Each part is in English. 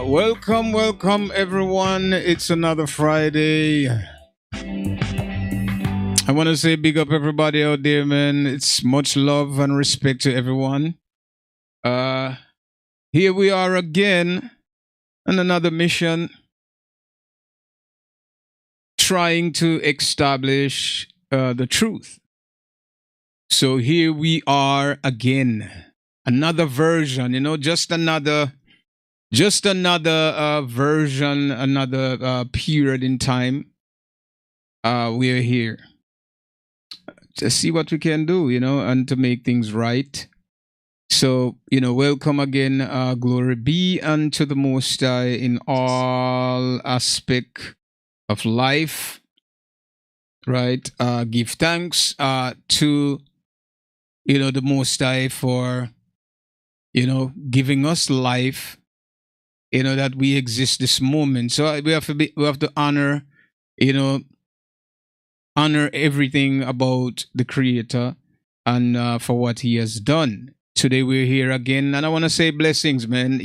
Welcome everyone. It's another Friday. I want to say big up everybody out there, man. It's much love and respect to everyone. Uh, Here we are again on another mission, trying to establish the truth. So here we are again, another version. Just another version, another period in time. We are here to see what we can do, and to make things right. So, welcome again. Glory be unto the Most High in all aspect of life, right? Give thanks to, the Most High for, giving us life, that we exist this moment. So we have to honor, you know, honor everything about the Creator and for what He has done. Today we're here again, and I want to say blessings, man.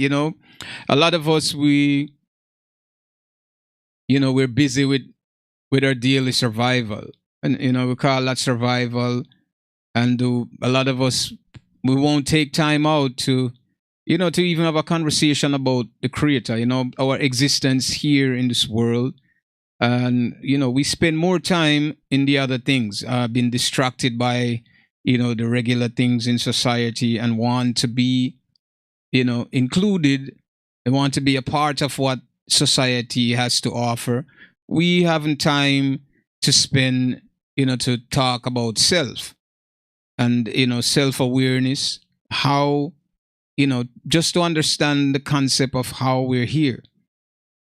A lot of us we're busy with our daily survival, and we call that survival. And a lot of us, we won't take time out to even have a conversation about the Creator. Our existence here in this world. And we spend more time in the other things, being distracted by the regular things in society, and want to be included, and want to be a part of what society has to offer. We haven't time to spend to talk about self, and self-awareness, how just to understand the concept of how we're here,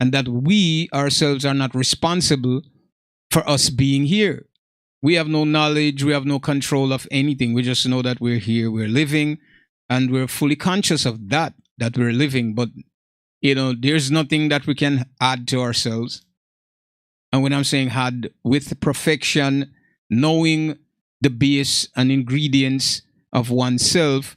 and that we ourselves are not responsible for us being here. We have no knowledge, we have no control of anything. We just know that we're here, we're living, and we're fully conscious of that we're living. But there's nothing that we can add to ourselves. And when I'm saying add, with perfection, knowing the base and ingredients of oneself,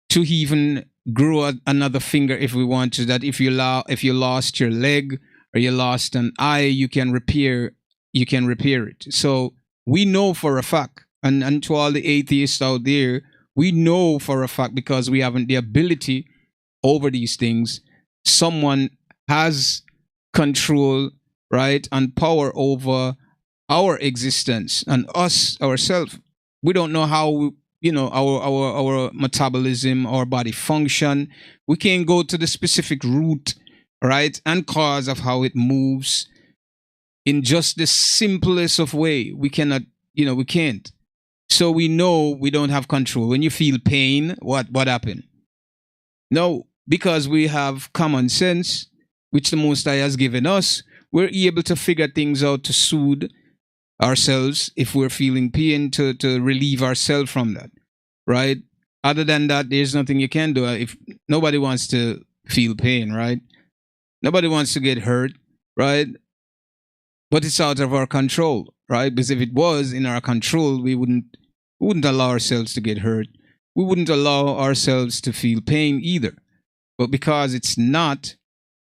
to even grow another finger if we want to. That if you lost your leg, or you lost an eye, you can repair it. So we know for a fact, and to all the atheists out there, we know for a fact, because we haven't the ability over these things. Someone has control, right, and power over our existence and us ourselves. We don't know how our metabolism, our body function. We can go to the specific root, right, and cause of how it moves in just the simplest of way. We cannot, we can't. So we know we don't have control. When you feel pain, what happened? No, because we have common sense, which the Most High has given us. We're able to figure things out to soothe ourselves if we're feeling pain, to relieve ourselves from that, right? Other than that, there's nothing you can do. If nobody wants to feel pain, right? Nobody wants to get hurt, right? But it's out of our control, right? Because if it was in our control, we wouldn't allow ourselves to get hurt. We wouldn't allow ourselves to feel pain either. But because it's not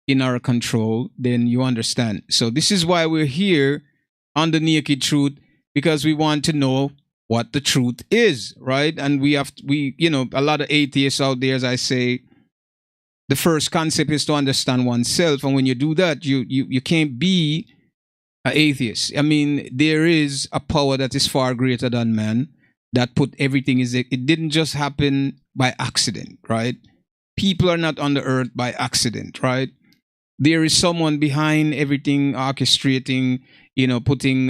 in our control, then you understand. So this is why we're here on the Naked Truth, because we want to know what the truth is, right? And a lot of atheists out there, as I say, the first concept is to understand oneself. And when you do that, you can't be an atheist. I mean, there is a power that is far greater than man, that put everything it didn't just happen by accident, right? People are not on the earth by accident, right? There is someone behind everything, orchestrating, putting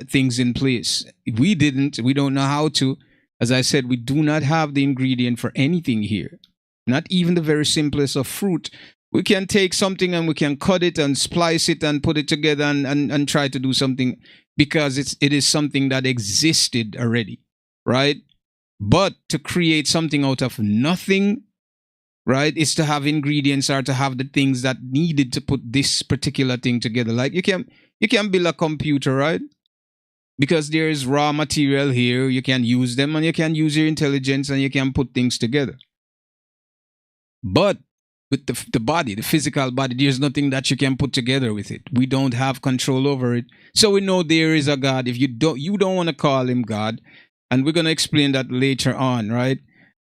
things in place. We don't know how to. As I said, we do not have the ingredient for anything here. Not even the very simplest of fruit. We can take something and we can cut it and splice it and put it together and try to do something, because it is something that existed already, right? But to create something out of nothing, right, is to have ingredients, or to have the things that needed to put this particular thing together. Like you can build a computer, right? Because there is raw material here. You can use them, and you can use your intelligence, and you can put things together. But with the body, the physical body. There's nothing that you can put together with it. We don't have control over it. So we know there is a God. If you don't want to call him God, and we're going to explain that later on, right?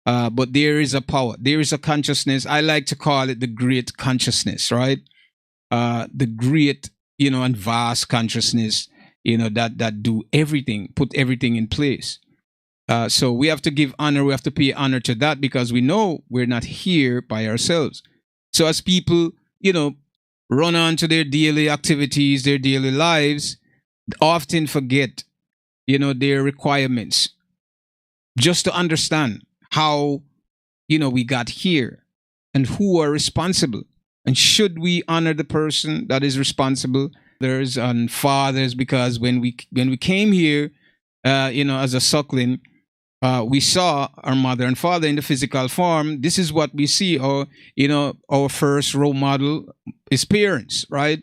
But there is a power. There is a consciousness. I like to call it the great consciousness, right? The great, and vast consciousness, that do everything, put everything in place. So we have to give honor. We have to pay honor to that because we know we're not here by ourselves. So as people, run on to their daily activities, their daily lives, often forget, their requirements. Just to understand how, we got here and who are responsible. And should we honor the person that is responsible? There's and fathers, because when we came here, as a suckling, we saw our mother and father in the physical form. This is what we see. Our first role model is parents, right?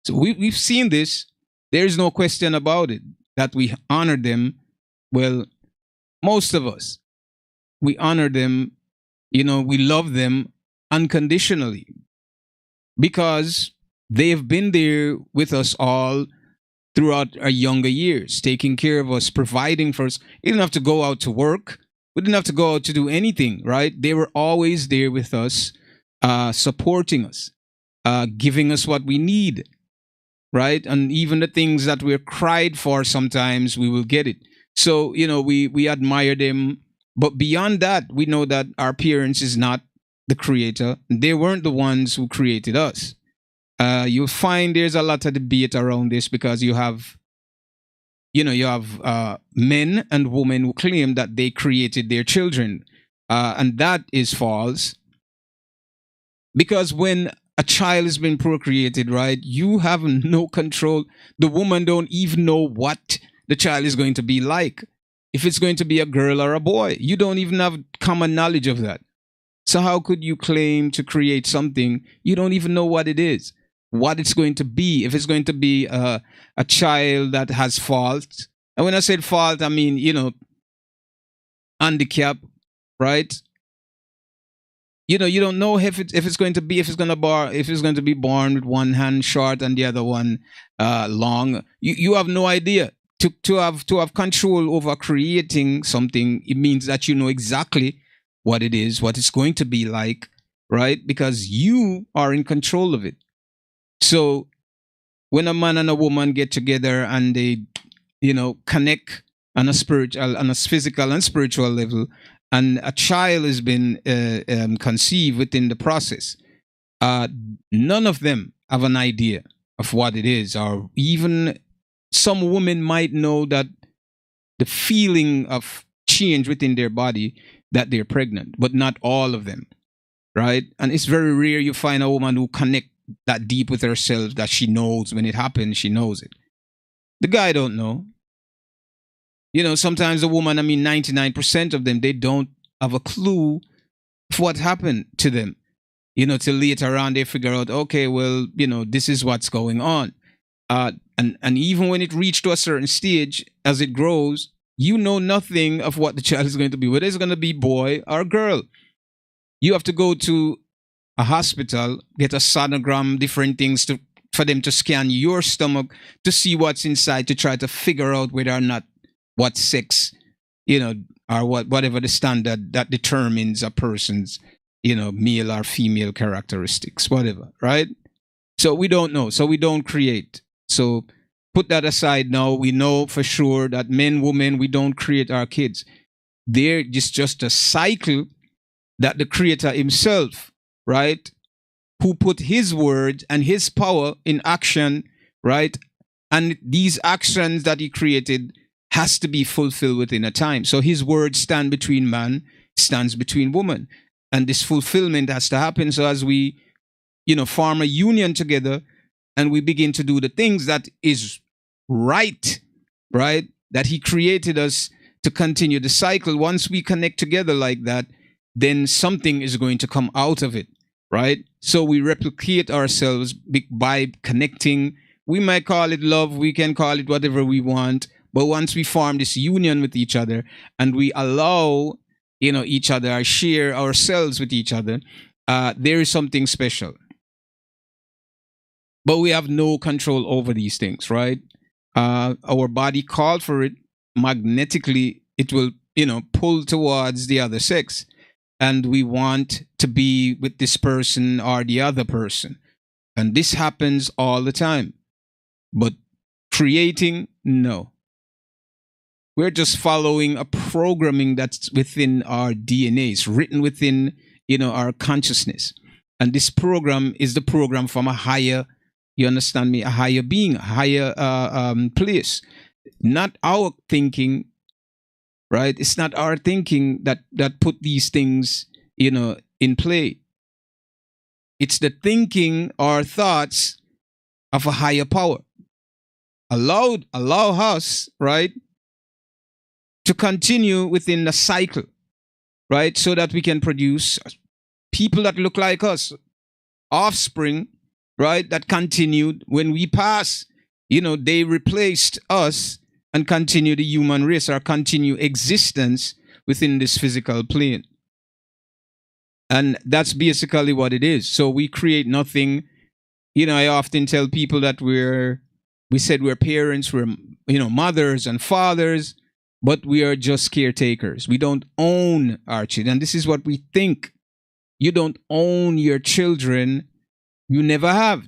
So we've seen this. There's no question about it that we honor them. Well, most of us, we honor them. We love them unconditionally because they've been there with us all throughout our younger years, taking care of us, providing for us. You didn't have to go out to work. We didn't have to go out to do anything, right? They were always there with us, supporting us, giving us what we need, right? And even the things that we're cried for, sometimes we will get it. So, we admire them. But beyond that, we know that our parents is not the creator. They weren't the ones who created us. You'll find there's a lot of debate around this because you have men and women who claim that they created their children. And that is false. Because when a child has been procreated, right, you have no control. The woman don't even know what the child is going to be like. If it's going to be a girl or a boy, you don't even have common knowledge of that. So how could you claim to create something you don't even know what it is? What it's going to be, if it's going to be a child that has fault. And when I said fault, I mean, handicap, right? You don't know if it's going to be born with one hand short and the other one long. You have no idea. To have control over creating something, it means that you know exactly what it is, what it's going to be like, right? Because you are in control of it. So when a man and a woman get together and they, connect on a spiritual, on a physical and spiritual level, and a child has been conceived within the process, none of them have an idea of what it is, or even some women might know that the feeling of change within their body that they're pregnant, but not all of them, right? And it's very rare you find a woman who connect that deep with herself that she knows when it happens, she knows it. The guy don't know. Sometimes a woman, 99% of them, they don't have a clue of what happened to them. Till later on they figure out, okay, well, this is what's going on. And even when it reached to a certain stage, as it grows, you know nothing of what the child is going to be, whether it's going to be boy or girl. You have to go to a hospital, get a sonogram, different things for them to scan your stomach to see what's inside, to try to figure out whether or not what sex, or whatever the standard that determines a person's, male or female characteristics, whatever, right? So we don't know. So we don't create. So put that aside now. We know for sure that men, women, we don't create our kids. They're just a cycle that the Creator himself, right, who put his word and his power in action, right? And these actions that he created has to be fulfilled within a time. So his word stands between man, stands between woman. And this fulfillment has to happen. So as we, form a union together and we begin to do the things that is right, that he created us to continue the cycle. Once we connect together like that, then something is going to come out of it, right? So we replicate ourselves by connecting. We might call it love. We can call it whatever we want. But once we form this union with each other and we allow, each other, share ourselves with each other, there is something special. But we have no control over these things, right? Our body called for it magnetically. It will, pull towards the other sex. And we want to be with this person or the other person. And this happens all the time. But creating, no. We're just following a programming that's within our DNA. It's written within, our consciousness. And this program is the program from a higher, you understand me, a higher being, a higher place. Not our thinking, right? It's not our thinking that put these things, in play. It's the thinking or thoughts of a higher power. Allow us, right, to continue within the cycle, right, so that we can produce people that look like us, offspring, right, that continued when we pass. They replaced us and continue the human race or continue existence within this physical plane. And that's basically what it is. So we create nothing. I often tell people that we said we're parents, we're, mothers and fathers, but we are just caretakers. We don't own our children. And this is what we think. You don't own your children. You never have,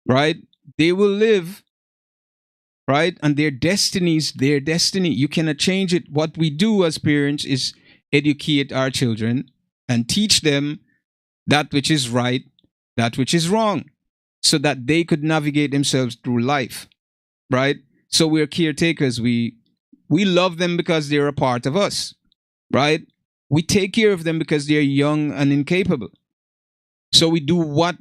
right? They will live, right? And their destiny is their destiny. You cannot change it. What we do as parents is educate our children and teach them that which is right, that which is wrong, so that they could navigate themselves through life, right? So we're caretakers. We love them because they're a part of us, right? We take care of them because they're young and incapable. So we do what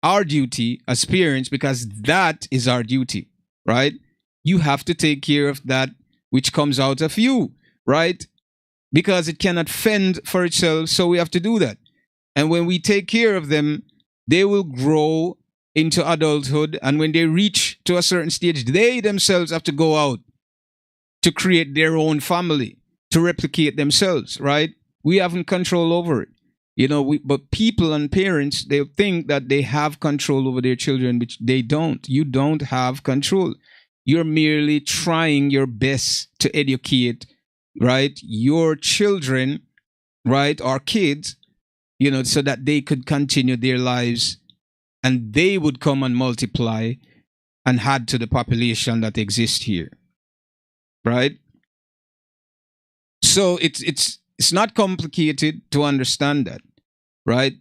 our duty as parents, because that is our duty, right? You have to take care of that which comes out of you, right? Because it cannot fend for itself, so we have to do that. And when we take care of them, they will grow into adulthood. And when they reach to a certain stage, they themselves have to go out to create their own family, to replicate themselves, right? We haven't control over it. But people and parents, they think that they have control over their children, which they don't. You don't have control. You're merely trying your best to educate, right, your children, right, or kids, so that they could continue their lives and they would come and multiply and add to the population that exists here, right? So it's not complicated to understand that, right?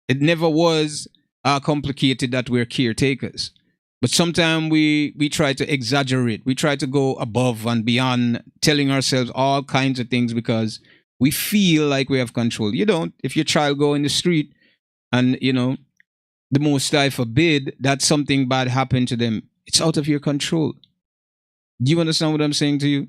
It never was complicated that we're caretakers. But sometimes we try to exaggerate. We try to go above and beyond, telling ourselves all kinds of things because we feel like we have control. You don't. If your child go in the street and, the most I forbid that something bad happened to them, it's out of your control. Do you understand what I'm saying to you?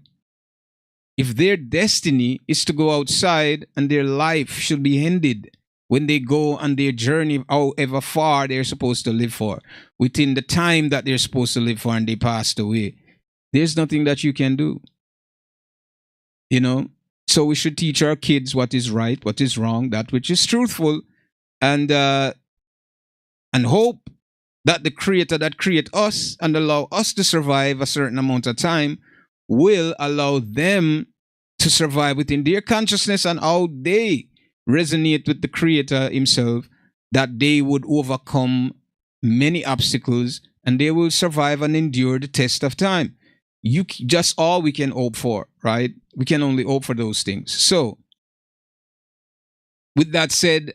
If their destiny is to go outside and their life should be ended when they go on their journey, however far they're supposed to live for, within the time that they're supposed to live for, and they passed away, there's nothing that you can do. So we should teach our kids what is right, what is wrong, that which is truthful, and hope that the creator that create us and allow us to survive a certain amount of time will allow them to survive within their consciousness and how they resonate with the creator himself, that they would overcome many obstacles and they will survive and endure the test of time. Just all we can hope for, right? We can only hope for those things. So with that said,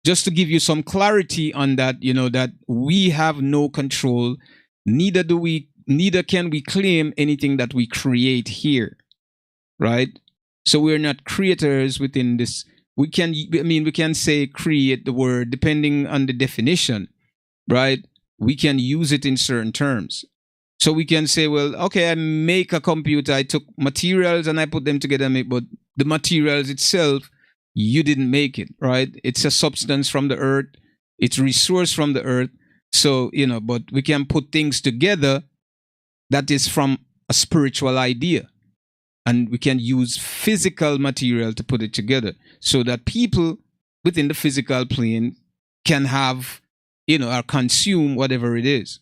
just to give you some clarity on that, that we have no control, neither can we claim anything that we create here, right? So we're not creators within this. We can say create the word depending on the definition, right? We can use it in certain terms. So we can say, well, okay, I make a computer, I took materials and I put them together, but the materials itself, you didn't make it, right? It's a substance from the earth. It's resource from the earth. So, but we can put things together that is from a spiritual idea. And we can use physical material to put it together so that people within the physical plane can have, or consume whatever it is.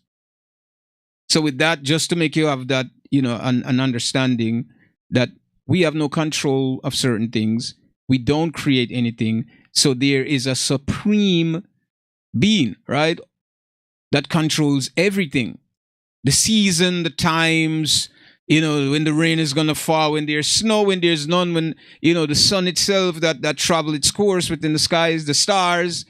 So with that, just to make you have that, an understanding that we have no control of certain things. We don't create anything. So there is a supreme being, right? That controls everything. The season, the times, when the rain is going to fall, when there's snow, when there's none, when, the sun itself that travel its course within the skies, the stars,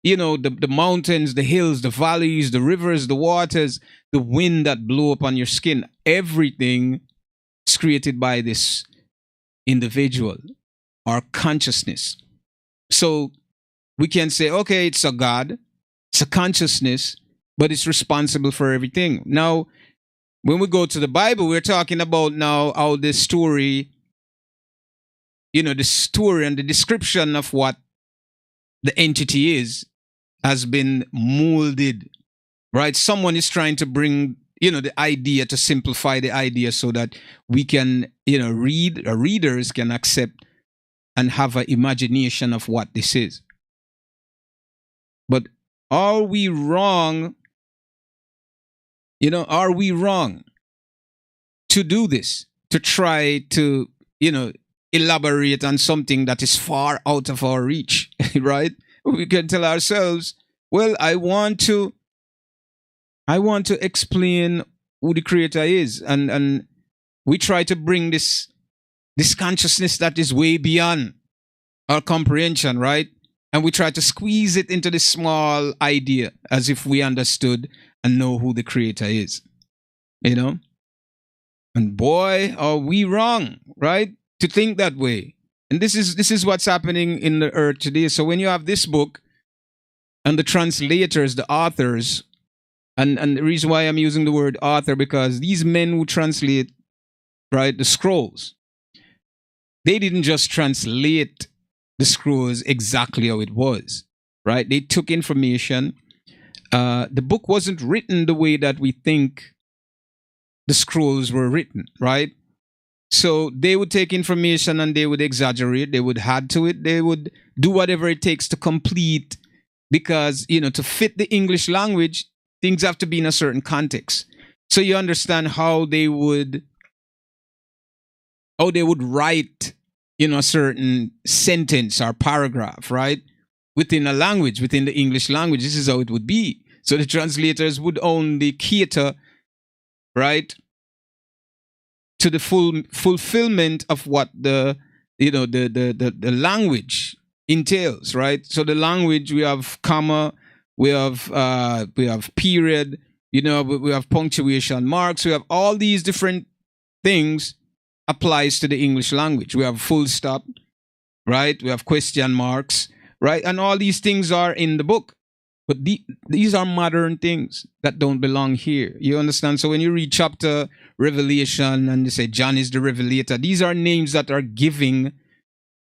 the mountains, the hills, the valleys, the rivers, the waters, the wind that blow upon your skin. Everything is created by this individual, our consciousness. So we can say, okay, it's a God, it's a consciousness, but it's responsible for everything. Now, when we go to the Bible, we're talking about now how this story, the story and the description of what the entity is has been molded, right? Someone is trying to bring, the idea, to simplify the idea so that we can, readers can accept and have an imagination of what this is. But are we wrong? Are we wrong to do this, to try to, elaborate on something that is far out of our reach, right? We can tell ourselves, well, I want to explain who the creator is. And we try to bring this consciousness that is way beyond our comprehension, right? And we try to squeeze it into this small idea as if we understood and know who the creator is, And boy, are we wrong, right? To think that way. And this is what's happening in the earth today. So when you have this book and the translators, the authors, and the reason why I'm using the word author, because these men who translate, right, the scrolls, they didn't just translate the scrolls exactly how it was, right? They took information. The book wasn't written the way that we think the scrolls were written, right? So they would take information and they would exaggerate, they would add to it, they would do whatever it takes to complete, because, to fit the English language, things have to be in a certain context. So you understand how they would write, a certain sentence or paragraph, right? Within a language, within the English language, this is how it would be. So the translators would only cater, right, to the fulfillment of what the language entails, right? So the language, we have comma, we have period, we have punctuation marks, we have all these different things applies to the English language. We have full stop, right? We have question marks, right? And all these things are in the book. But these are modern things that don't belong here. You understand? So when you read chapter Revelation and you say John is the revelator, these are names that are giving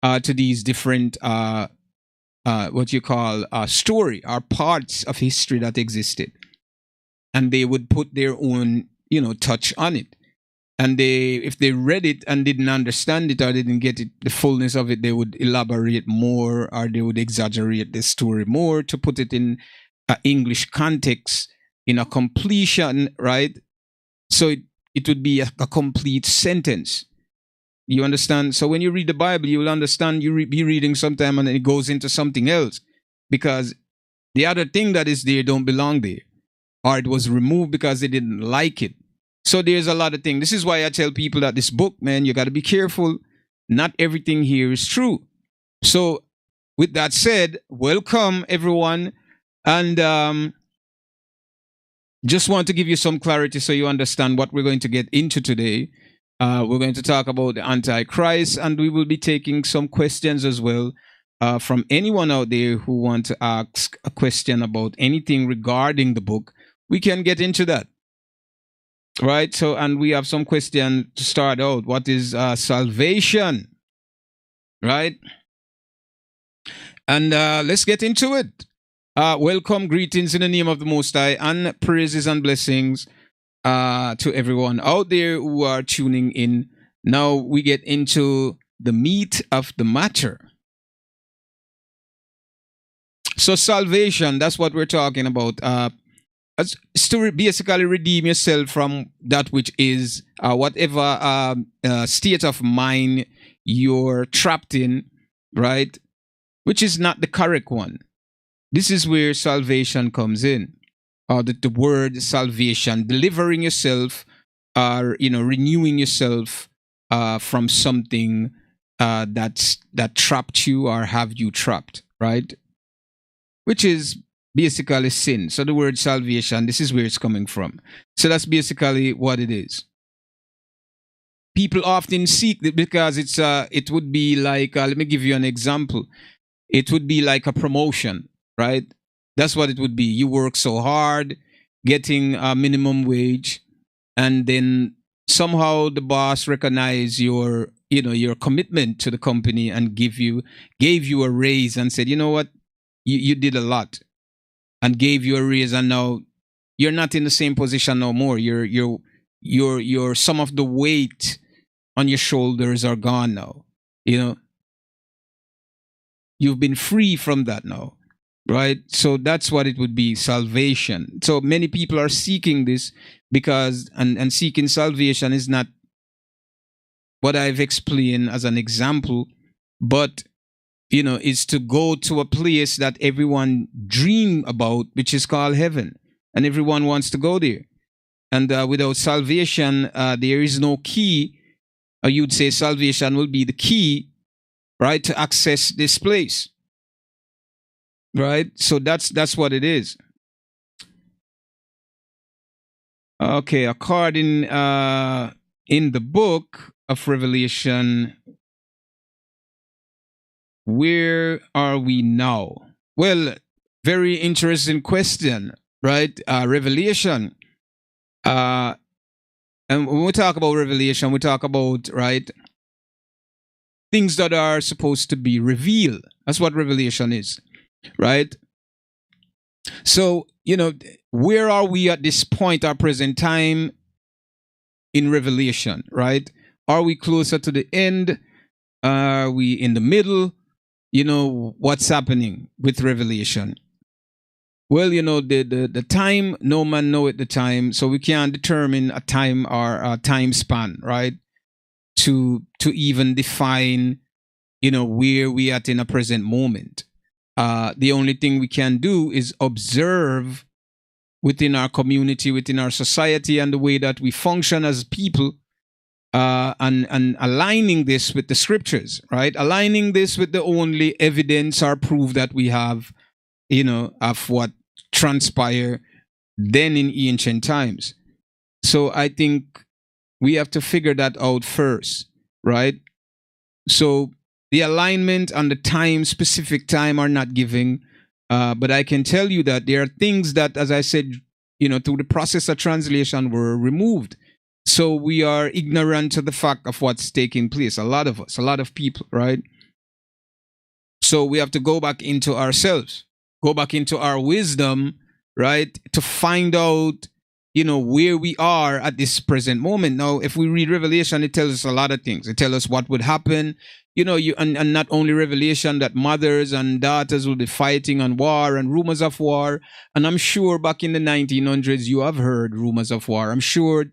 to these different what you call story, or parts of history that existed. And they would put their own, touch on it. And if they read it and didn't understand it or didn't get it, the fullness of it, they would elaborate more, or they would exaggerate the story more to put it in an English context, in a completion, right? So it would be a complete sentence. You understand? So when you read the Bible, you will understand you be reading sometime and then it goes into something else, because the other thing that is there don't belong there, or it was removed because they didn't like it. So there's a lot of things. This is why I tell people that this book, man, you got to be careful. Not everything here is true. So with that said, welcome everyone. And just want to give you some clarity so you understand what we're going to get into today. We're going to talk about the Antichrist, and we will be taking some questions as well from anyone out there who want to ask a question about anything regarding the book. We can get into that. Right. So, and we have some question to start out. What is salvation? Right. And let's get into it. Welcome, greetings in the name of the Most High, and praises and blessings to everyone out there who are tuning in. Now we get into the meat of the matter. So salvation, that's what we're talking about. It's to basically redeem yourself from that which is whatever state of mind you're trapped in, right? Which is not the correct one. This is where salvation comes in. The word salvation, delivering yourself, or renewing yourself from something that trapped you or have you trapped, right? Which is basically sin. So the word salvation, this is where it's coming from. So that's basically what it is. People often seek it because it would be like, let me give you an example. It would be like a promotion, right? That's what it would be. You work so hard, getting a minimum wage, and then somehow the boss recognize your commitment to the company and gave you a raise and said, you know what, you did a lot, and gave you a raise, and now you're not in the same position no more. You're some of the weight on your shoulders are gone now. You've been free from that now, right? So that's what it would be, salvation. So many people are seeking this because and seeking salvation is not what I've explained as an example, but is to go to a place that everyone dream about, which is called heaven, and everyone wants to go there. And without salvation, there is no key. You'd say salvation will be the key, right, to access this place, right? So that's what it is. Okay, according in the book of Revelation, where are we now? Well, very interesting question, right? Revelation. And when we talk about Revelation, we talk about, right, things that are supposed to be revealed. That's what Revelation is, right? So, where are we at this point, our present time in Revelation, right? Are we closer to the end? Are we in the middle? What's happening with Revelation? Well, the time, no man know at the time, so we can't determine a time or a time span, right? To even define, where we at in a present moment. The only thing we can do is observe within our community, within our society, and the way that we function as people, and aligning this with the scriptures, right? Aligning this with the only evidence or proof that we have, of what transpired then in ancient times. So I think we have to figure that out first, right? So the alignment and the time, specific time, are not giving. But I can tell you that there are things that, as I said, through the process of translation were removed. So we are ignorant to the fact of what's taking place. A lot of us, a lot of people, right? So we have to go back into ourselves, go back into our wisdom, right? To find out, where we are at this present moment. Now, if we read Revelation, it tells us a lot of things. It tells us what would happen, and not only Revelation, that mothers and daughters will be fighting on war and rumors of war. And I'm sure back in the 1900s, you have heard rumors of war. I'm sure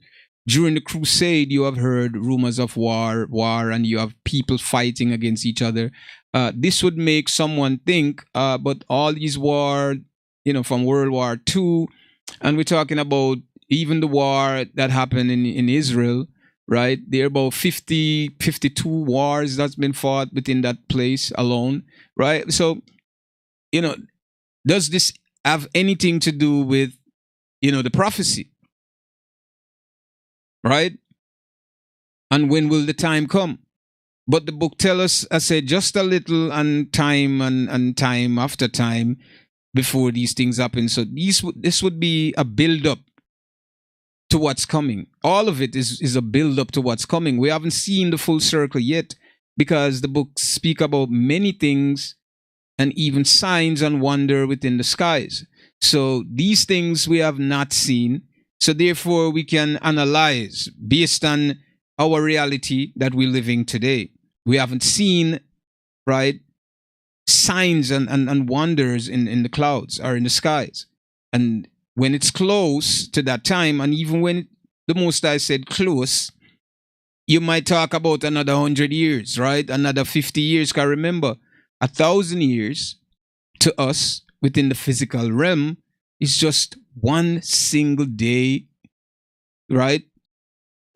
during the crusade, you have heard rumors of war, and you have people fighting against each other. This would make someone think, but all these war, from World War II, and we're talking about even the war that happened in Israel, right? There are about 52 wars that's been fought within that place alone, right? So, does this have anything to do with, the prophecy? Right? And when will the time come? But the book tells us, I said, just a little and time and time after time before these things happen. So this would be a build-up to what's coming. All of it is a build-up to what's coming. We haven't seen the full circle yet because the books speak about many things and even signs and wonder within the skies. So these things we have not seen. So therefore we can analyze based on our reality that we're living today. We haven't seen, right? signs and wonders in the clouds or in the skies. And when it's close to that time, and even when the Most High said close, you might talk about another 100 years, right? Another 50 years. Because remember, 1,000 years to us within the physical realm is just one single day, right?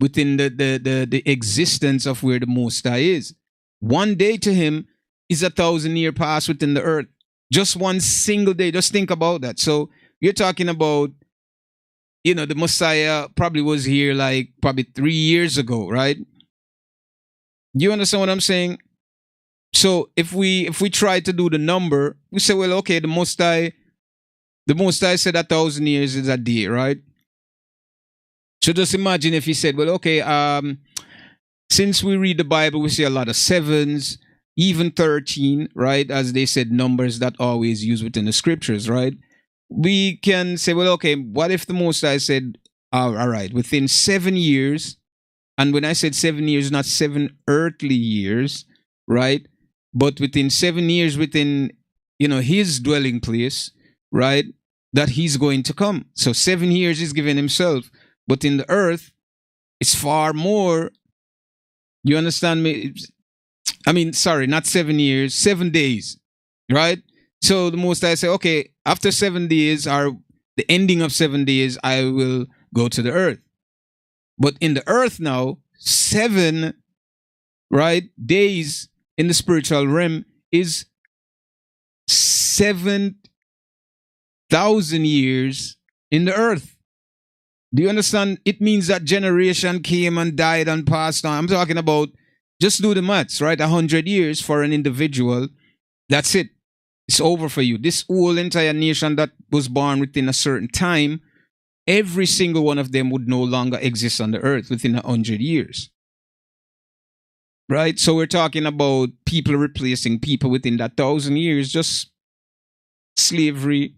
Within the existence of where the Most High is. One day to him is 1,000 year pass within the earth. Just one single day. Just think about that. So you're talking about, the Messiah probably was here like probably 3 years ago, right? You understand what I'm saying? So if we try to do the number, we say, well, okay, the Most High said 1,000 years is a day, right? So just imagine if he said, well, okay, since we read the Bible, we see a lot of sevens, even 13, right? As they said, numbers that always used within the scriptures, right? We can say, well, okay, what if the Most High said, all right, within 7 years, and when I said 7 years, not 7 earthly years, right? But within 7 years, within, his dwelling place, right? That he's going to come. So 7 years is given himself. But in the earth, it's far more. You understand me? I mean, sorry, not 7 years, 7 days, right? So the Most High say, okay, after 7 days, or the ending of 7 days, I will go to the earth. But in the earth now, 7, right, days in the spiritual realm is 7,000 years in the earth. Do you understand? It means that generation came and died and passed on. I'm talking about, just do the maths, right? 100 years for an individual. That's it. It's over for you. This whole entire nation that was born within a certain time, every single one of them would no longer exist on the earth within 100 years. Right? So we're talking about people replacing people within that 1,000 years, just slavery.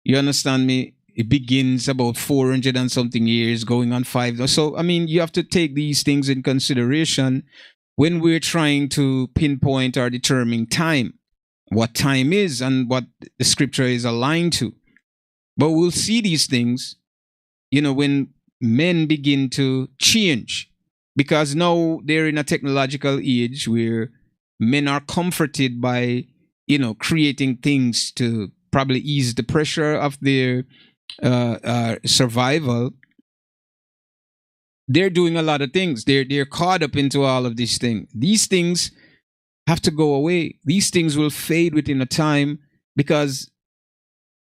You understand me? It begins about 400 and something years, going on 5. So, I mean, you have to take these things in consideration when we're trying to pinpoint or determine time, what time is and what the scripture is aligned to. But we'll see these things, when men begin to change, because now they're in a technological age where men are comforted by, creating things to probably ease the pressure of their survival. They're doing a lot of things. They're caught up into all of these things. These things have to go away. These things will fade within a time, because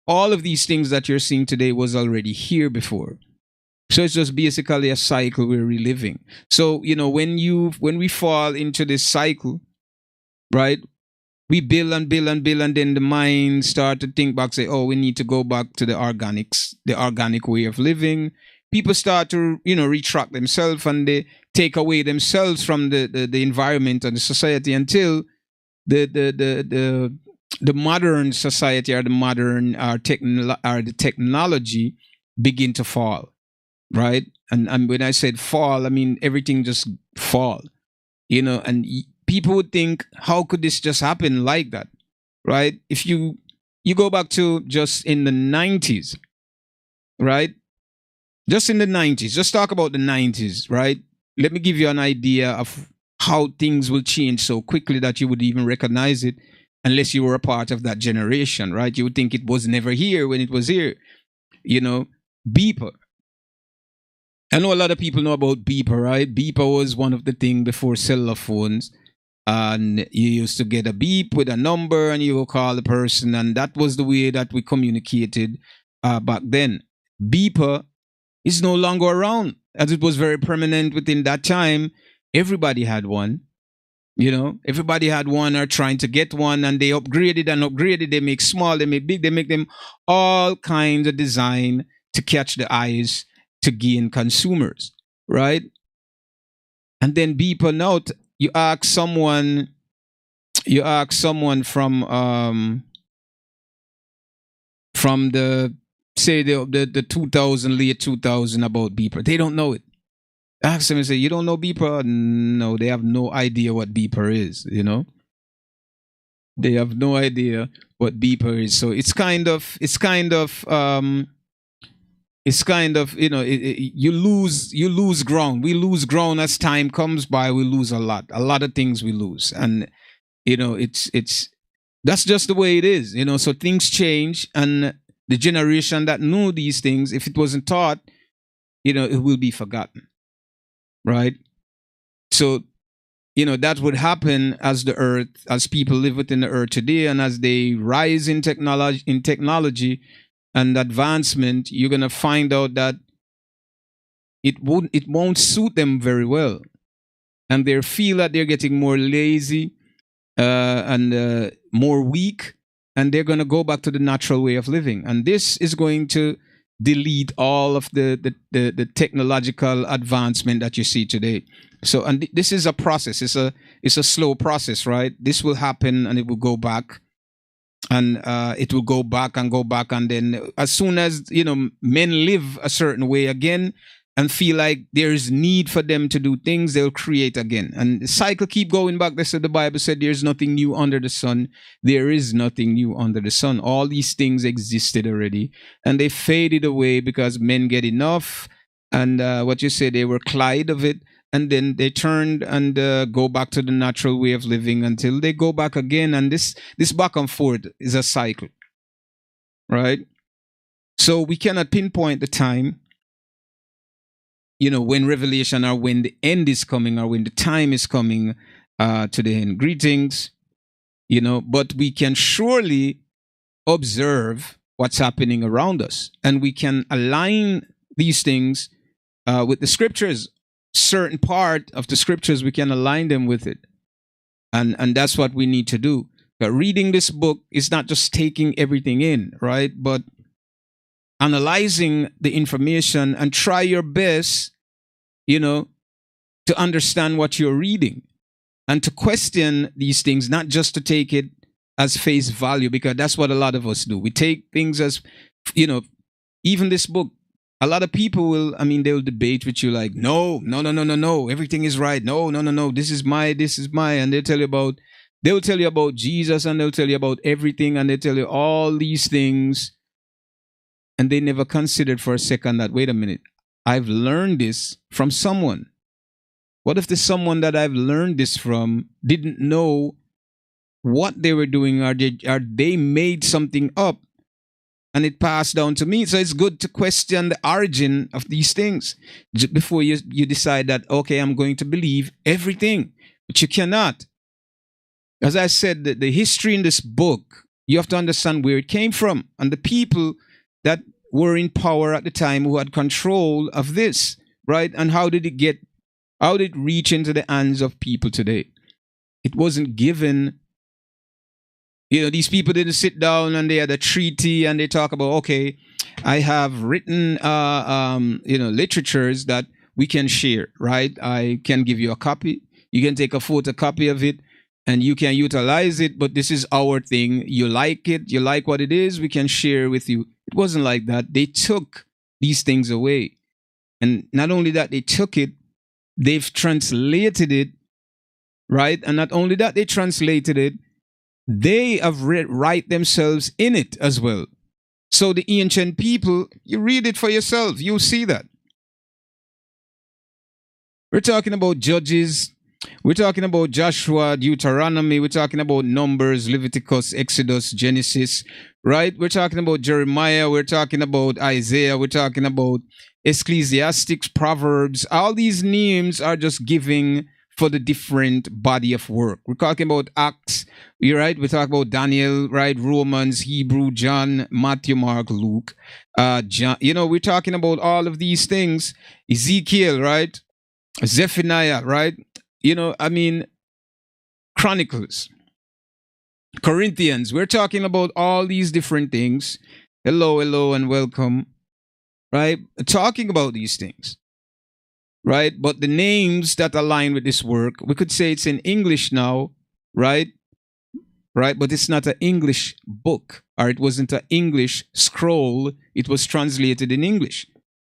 all of these things that you're seeing today was already here before. So it's just basically a cycle we're reliving. So, when we fall into this cycle, right? We build and build and build, and then the mind start to think back, say, oh, we need to go back to the organic way of living. People start to, retract themselves, and they take away themselves from the environment and the society until the modern society or the modern the technology begin to fall, right? And when I said fall, I mean everything just fall, and people would think, how could this just happen like that, right? If you go back to just in the 90s, right? Just in the 90s, just talk about the 90s, right? Let me give you an idea of how things will change so quickly that you would even recognize it, unless you were a part of that generation, right? You would think it was never here when it was here. Beeper. I know a lot of people know about Beeper, right? Beeper was one of the things before cellular phones. And you used to get a beep with a number, and you will call the person, and that was the way that we communicated back then. Beeper is no longer around, as it was very permanent within that time. Everybody had one. Everybody had one or trying to get one, and they upgraded and upgraded. They make small, they make big, they make them all kinds of design to catch the eyes, to gain consumers, right? And then Beeper now, you ask someone from the, say, the 2000, late 2000 about Beeper. They don't know it. Ask them and say, you don't know Beeper? No, they have no idea what Beeper is, They have no idea what beeper is. So you lose ground. We lose ground as time comes by. We lose a lot of things we lose. And it's that's just the way it is. So things change, and the generation that knew these things, if it wasn't taught, it will be forgotten, right? So that would happen as people live within the earth today, and as they rise in technology and advancement, you're going to find out that it won't suit them very well, and they feel that they're getting more lazy and more weak, and they're going to go back to the natural way of living, and this is going to delete all of the technological advancement that you see today. So, and this is a process. It's a slow process, right? This will happen, and it will go back, and it will go back and go back, and then as soon as men live a certain way again and feel like there is need for them to do things, they'll create again, and the cycle keep going back. That's what the Bible said. There's nothing new under the sun. There is nothing new under the sun. All these things existed already, and they faded away because men get enough, and what you say, they were clied of it, and then they turned and go back to the natural way of living until they go back again, and this back and forth is a cycle, right? So we cannot pinpoint the time, when revelation, or when the end is coming, or when the time is coming to the end. Greetings, but we can surely observe what's happening around us, and we can align these things with the scriptures. Certain part of the scriptures, we can align them with it, and that's what we need to do. But reading this book is not just taking everything in, right? But analyzing the information and try your best, to understand what you're reading, and to question these things, not just to take it as face value, because that's what a lot of us do. We take things as, even this book, a lot of people they'll debate with you like, no, everything is right. No, this is my, and they'll tell you about Jesus, and they'll tell you about everything, and they tell you all these things. And they never considered for a second that, wait a minute, I've learned this from someone. What if the someone that I've learned this from didn't know what they were doing, or they made something up and it passed down to me? So it's good to question the origin of these things before you decide that, okay, I'm going to believe everything. But you cannot. As I said, the history in this book, you have to understand where it came from, and the people that were in power at the time who had control of this, right? And how did it reach into the hands of people today? It wasn't given. These people didn't sit down and they had a treaty and they talk about, okay, I have written, literatures that we can share, right? I can give you a copy. You can take a photocopy of it and you can utilize it, but this is our thing. You like it. You like what it is. We can share with you. It wasn't like that. They took these things away. And not only that, they took it, they've translated it, right? And not only that, they translated it, they have write themselves in it as well. So the ancient people, you read it for yourself, you'll see that. We're talking about Judges, we're talking about Joshua, Deuteronomy, we're talking about Numbers, Leviticus, Exodus, Genesis, right? We're talking about Jeremiah, we're talking about Isaiah, we're talking about Ecclesiastes, Proverbs. All these names are just giving for the different body of work. We're talking about Acts, you're right? We're talking about Daniel, right? Romans, Hebrew, John, Matthew, Mark, Luke. John, we're talking about all of these things. Ezekiel, right? Zephaniah, right? Chronicles, Corinthians. We're talking about all these different things. Hello, and welcome, right? Talking about these things, right? But the names that align with this work, we could say it's in English now, right? Right? But it's not an English book, or it wasn't an English scroll. It was translated in English.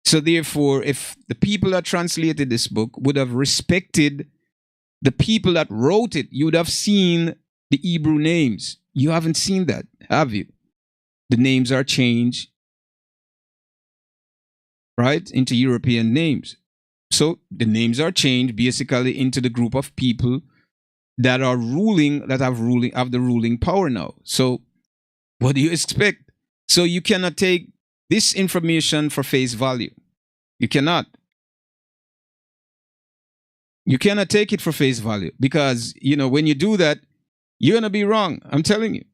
So therefore, if the people that translated this book would have respected the people that wrote it, you would have seen the Hebrew names. You haven't seen that, have you? The names are changed, right, into European names. So the names are changed basically into the group of people that are ruling, that have the ruling power now. So what do you expect? So you cannot take this information for face value. You cannot. You cannot take it for face value because, when you do that, you're going to be wrong. I'm telling you.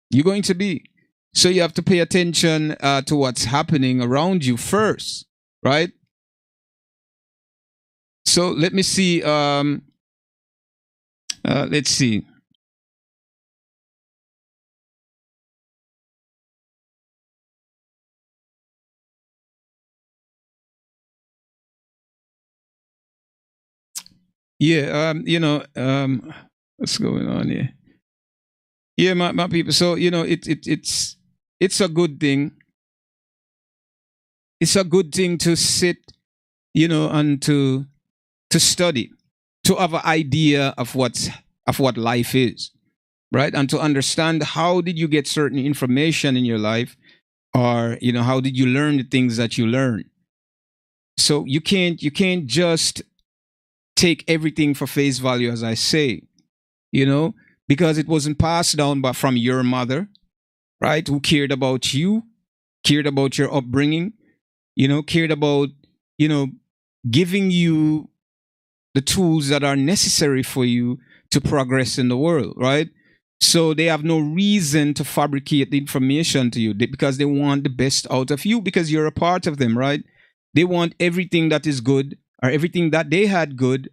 You're going to be. So you have to pay attention to what's happening around you first, right? So let me see. Let's see. Yeah, what's going on here? Yeah, my people. So it's a good thing. It's a good thing to sit, and to study, to have an idea of what life is, right? And to understand how did you get certain information in your life, or how did you learn the things that you learn. So you can't just take everything for face value, as I say, because it wasn't passed down from your mother, right? Who cared about you, cared about your upbringing, cared about, giving you the tools that are necessary for you to progress in the world, right? So they have no reason to fabricate the information to you because they want the best out of you because you're a part of them, right? They want everything that is good or everything that they had good,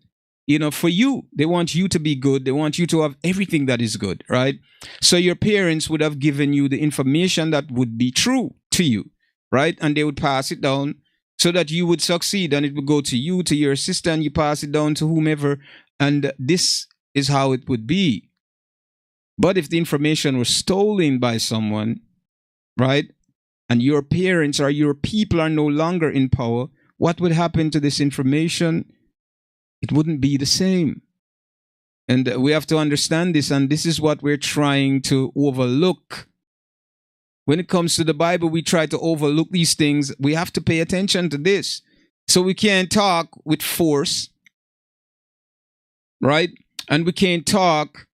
for you. They want you to be good. They want you to have everything that is good, right? So your parents would have given you the information that would be true to you, right? And they would pass it down so that you would succeed, and it would go to you, to your sister, and you pass it down to whomever. And this is how it would be. But if the information was stolen by someone, right, and your parents or your people are no longer in power, what would happen to this information? It wouldn't be the same. And we have to understand this, and this is what we're trying to overlook. When it comes to the Bible, we try to overlook these things. We have to pay attention to this. So we can't talk with force, right? And we can't talk,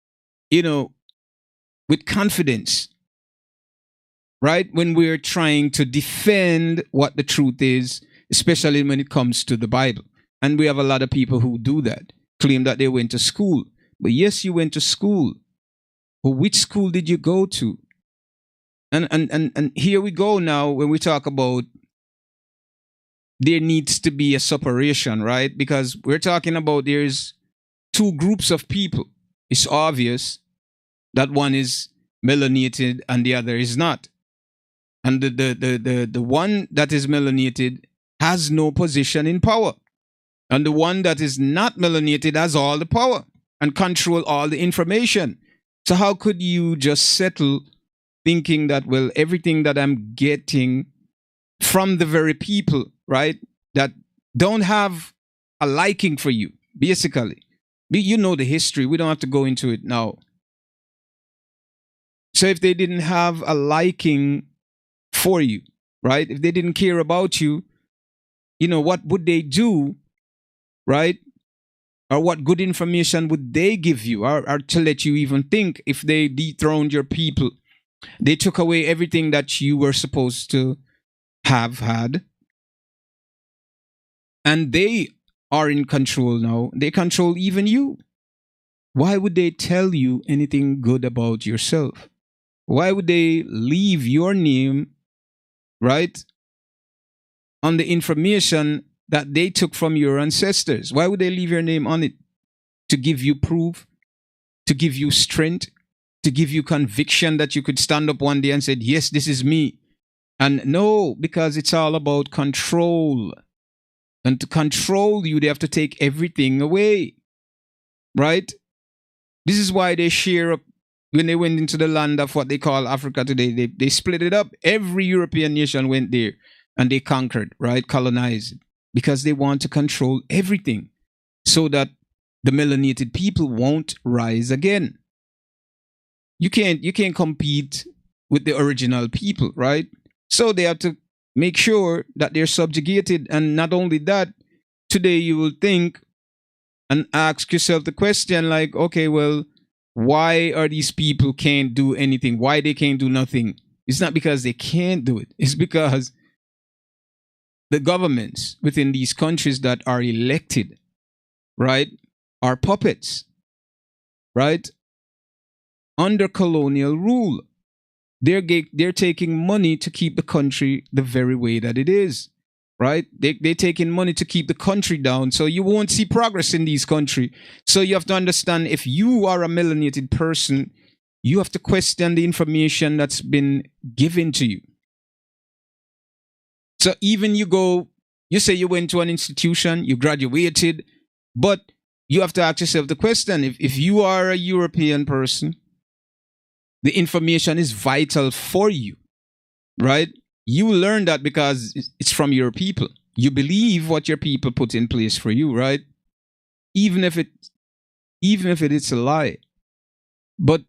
with confidence, right? When we're trying to defend what the truth is, especially when it comes to the Bible. And we have a lot of people who do that, claim that they went to school. But yes, you went to school. But which school did you go to? And here we go now when we talk about there needs to be a separation, right? Because we're talking about there's two groups of people. It's obvious that one is melanated and the other is not. And the one that is melanated has no position in power. And the one that is not melanated has all the power and control all the information. So how could you just settle thinking that, well, everything that I'm getting from the very people, right, that don't have a liking for you, basically. You know the history. We don't have to go into it now. So if they didn't have a liking for you, right, if they didn't care about you, what would they do, right? Or what good information would they give you or to let you even think if they dethroned your people? They took away everything that you were supposed to have had. And they are in control now. They control even you. Why would they tell you anything good about yourself? Why would they leave your name, right, on the information that they took from your ancestors? Why would they leave your name on it? To give you proof, to give you strength, to give you conviction that you could stand up one day and say, yes, this is me. And no, because it's all about control. And to control you, they have to take everything away. Right? This is why they share up. When they went into the land of what they call Africa today, they split it up. Every European nation went there and they conquered, right? Colonized. Because they want to control everything. So that the melanated people won't rise again. You can't compete with the original people, right? So they have to make sure that they're subjugated. And not only that, today you will think and ask yourself the question like, okay, well, why are these people can't do anything? Why they can't do nothing? It's not because they can't do it. It's because the governments within these countries that are elected, right, are puppets, right, under colonial rule. They're taking money to keep the country the very way that it is, right? They're taking money to keep the country down, so you won't see progress in these countries. So you have to understand, if you are a melanated person, you have to question the information that's been given to you. So even you say you went to an institution, you graduated, but you have to ask yourself the question, if you are a European person, the information is vital for you, right? You learn that because it's from your people. You believe what your people put in place for you, right? Even if it is a lie. But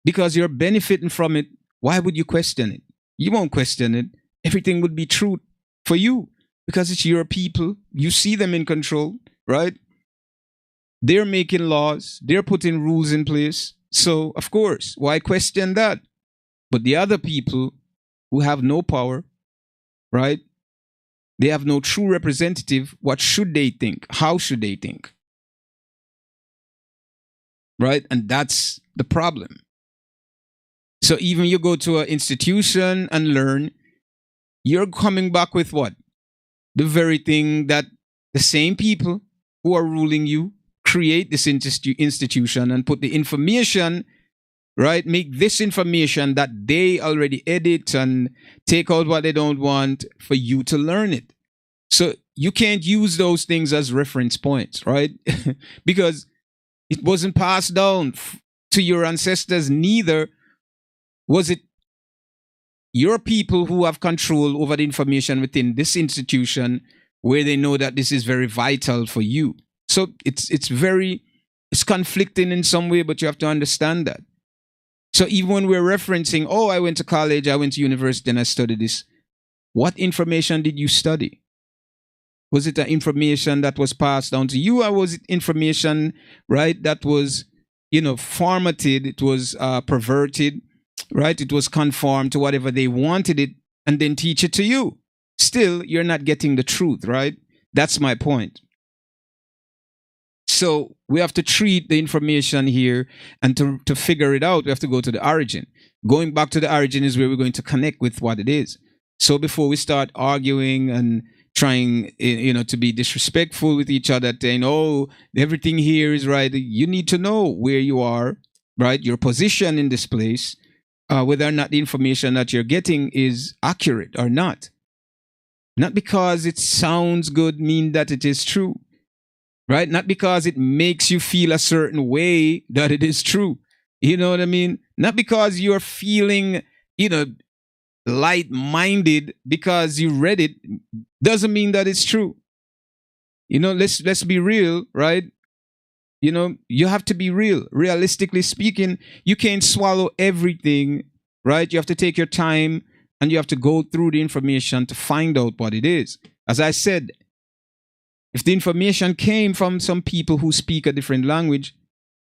because you're benefiting from it, why would you question it? You won't question it. Everything would be true for you because it's your people. You see them in control, right? They're making laws. They're putting rules in place. So, of course, why question that? But the other people who have no power, right? They have no true representative. What should they think? How should they think? Right? And that's the problem. So even you go to an institution and learn, you're coming back with what? The very thing that the same people who are ruling you create this institution and put the information, right? Make this information that they already edit and take out what they don't want for you to learn it. So you can't use those things as reference points, right? Because it wasn't passed down to your ancestors, neither was it your people who have control over the information within this institution where they know that this is very vital for you. So it's conflicting in some way, but you have to understand that. So even when we're referencing, oh, I went to college, I went to university, and I studied this, what information did you study? Was it the information that was passed down to you, or was it information, right, that was, formatted, it was perverted, right? It was conformed to whatever they wanted it and then teach it to you. Still, you're not getting the truth, right? That's my point. So we have to treat the information here, and to figure it out, we have to go to the origin. Going back to the origin is where we're going to connect with what it is. So before we start arguing and trying, to be disrespectful with each other, saying, oh, everything here is right, you need to know where you are, right? Your position in this place, whether or not the information that you're getting is accurate or not. Not because it sounds good mean that it is true. Right? Not because it makes you feel a certain way that it is true. You know what I mean? Not because you're feeling, light-minded because you read it, doesn't mean that it's true. Let's be real, right? You have to be real. Realistically speaking, you can't swallow everything, right? You have to take your time and you have to go through the information to find out what it is. As I said, if the information came from some people who speak a different language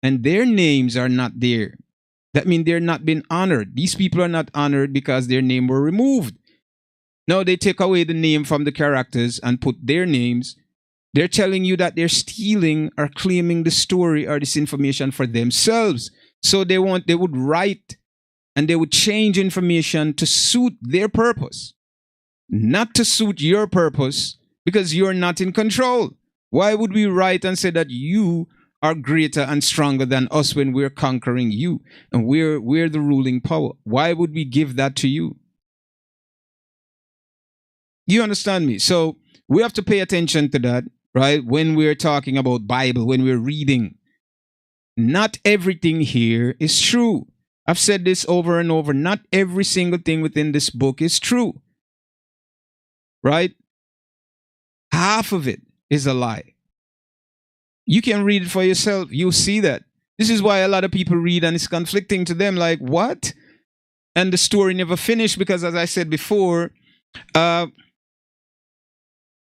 and their names are not there, that means they're not being honored. These people are not honored because their name were removed. No, they take away the name from the characters and put their names. They're telling you that they're stealing or claiming the story or this information for themselves. So they would write and they would change information to suit their purpose, not to suit your purpose. Because you're not in control. Why would we write and say that you are greater and stronger than us when we're conquering you and we're the ruling power? Why would we give that to you? You understand me? So we have to pay attention to that, right? When we're talking about Bible, when we're reading, not everything here is true. I've said this over and over. Not every single thing within this book is true, right? Half of it is a lie. You can read it for yourself. You'll see that. This is why a lot of people read and it's conflicting to them. Like, what? And the story never finished because, as I said before,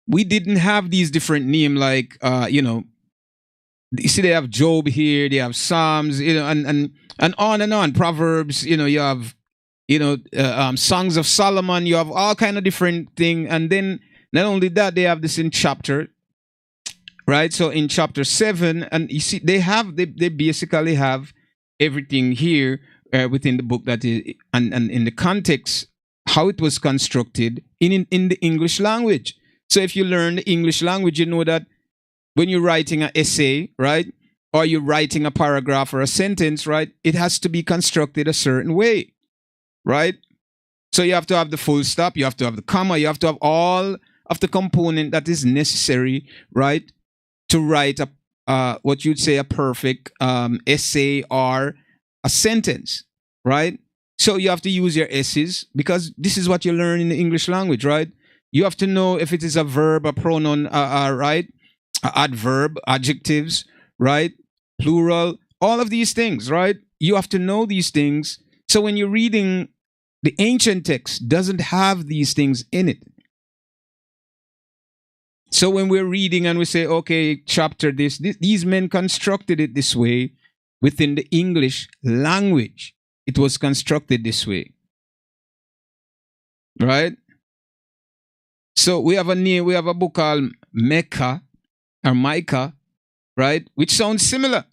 we didn't have these different names like, you see, they have Job here, they have Psalms, and on and on. Proverbs, you have, Songs of Solomon. You have all kind of different thing, and then not only that, they have this in chapter, right? So in chapter 7, and you see, they basically have everything here within the book that is, and in the context how it was constructed in the English language. So if you learn the English language, you know that when you're writing an essay, right, or you're writing a paragraph or a sentence, right, it has to be constructed a certain way, right? So you have to have the full stop, you have to have the comma, you have to have all of the component that is necessary, right, to write what you'd say a perfect essay or a sentence, right? So you have to use your S's because this is what you learn in the English language, right? You have to know if it is a verb, a pronoun, right? Adverb, adjectives, right? Plural, all of these things, right? You have to know these things. So when you're reading the ancient text, doesn't have these things in it. So when we're reading and we say, okay, chapter these men constructed it this way within the English language. It was constructed this way, right? So we have a book called Mecca or Micah, right? Which sounds similar.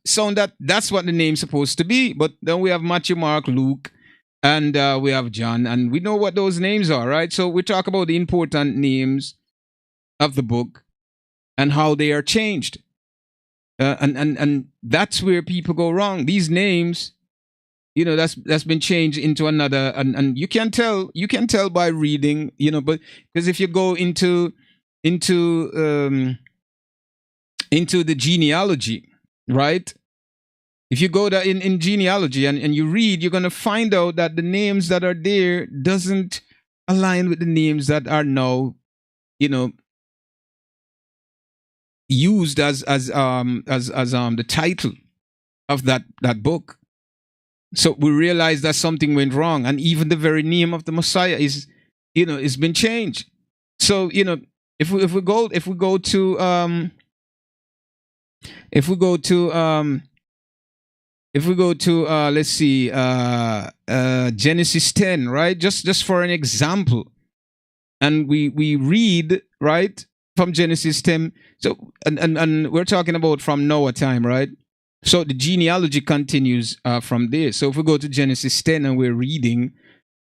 That's what the name's supposed to be. But then we have Matthew, Mark, Luke, and we have John, and we know what those names are, right? So we talk about the important names of the book and how they are changed. And that's where people go wrong. These names, that's been changed into another, and you can tell by reading, but because if you go into the genealogy, right? If you go in genealogy and you read, you're going to find out that the names that are there doesn't align with the names that are now, used as the title of that book. So we realize that something went wrong, and even the very name of the Messiah is been changed. So if we go to let's see, Genesis 10, right? Just for an example, and we read, right, from Genesis 10. So and we're talking about from Noah time, right? So the genealogy continues from there. So if we go to Genesis 10 and we're reading,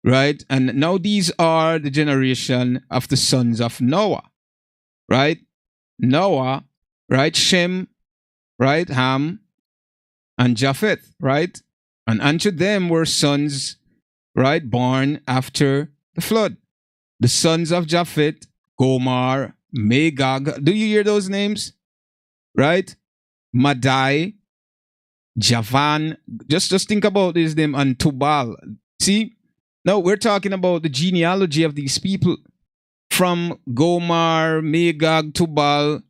right, and now these are the generation of the sons of Noah, right? Noah, right? Shem, right? Ham, and Japheth, right? And unto them were sons, right, born after the flood. The sons of Japheth, Gomar, Magog. Do you hear those names? Right? Madai, Javan. Just think about this name, and Tubal. See? Now we're talking about the genealogy of these people from Gomar, Magog, Tubal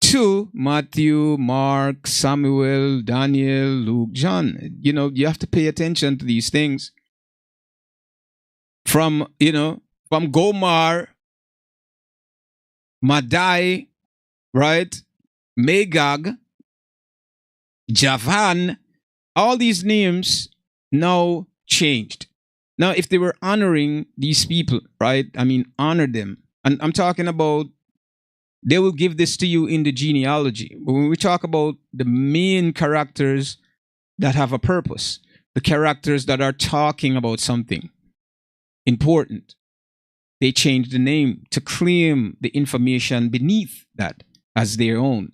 to Matthew, Mark, Samuel, Daniel, Luke, John. You have to pay attention to these things. From Gomar, Madai, right? Magog, Javan, all these names now changed. Now, if they were honoring these people, right? I mean, honor them. And I'm talking about, they will give this to you in the genealogy. But when we talk about the main characters that have a purpose, the characters that are talking about something important, they change the name to claim the information beneath that as their own.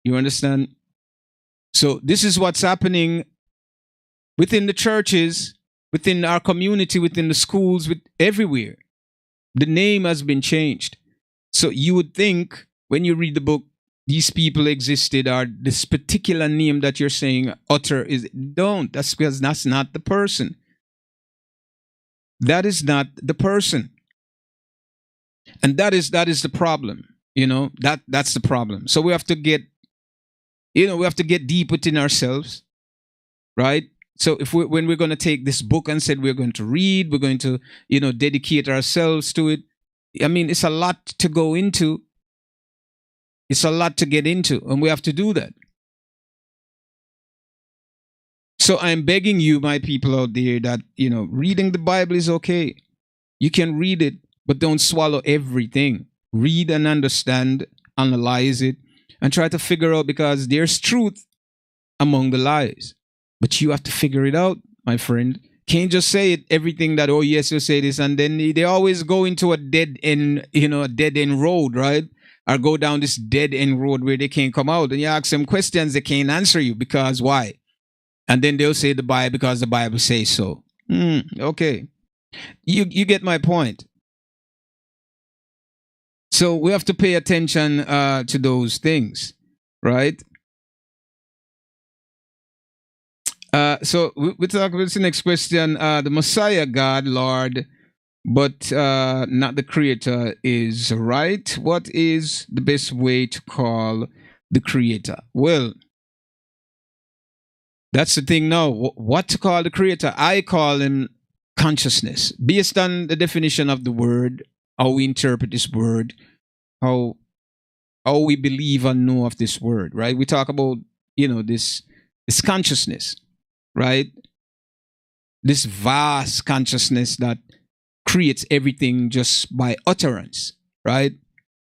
You understand? So this is what's happening within the churches, within our community, within the schools, everywhere. The name has been changed. So you would think when you read the book, these people existed, or this particular name that you're saying utter is, don't. That's because that's not the person. That is not the person. And that is the problem. That's the problem. So we have to get We have to get deep within ourselves, right? So when we're going to take this book and said we're going to read, we're going to, dedicate ourselves to it. I mean, it's a lot to go into. It's a lot to get into, and we have to do that. So I'm begging you, my people out there, that, reading the Bible is okay. You can read it, but don't swallow everything. Read and understand, analyze it, and try to figure out, because there's truth among the lies. But you have to figure it out, my friend. Can't just say it, everything that, oh, yes, you say this, and then they always go into a dead end, a dead end road, right? Or go down this dead end road where they can't come out. And you ask them questions, they can't answer you, because why? And then they'll say the Bible because the Bible says so. Okay. You get my point. So we have to pay attention to those things, right? So we talk about the next question. The Messiah, God, Lord, but not the Creator, is right. What is the best way to call the Creator? Well, that's the thing now. What to call the Creator? I call him consciousness, based on the definition of the word, how we interpret this word, how we believe and know of this word, right? We talk about, this consciousness, right? This vast consciousness that creates everything just by utterance, right?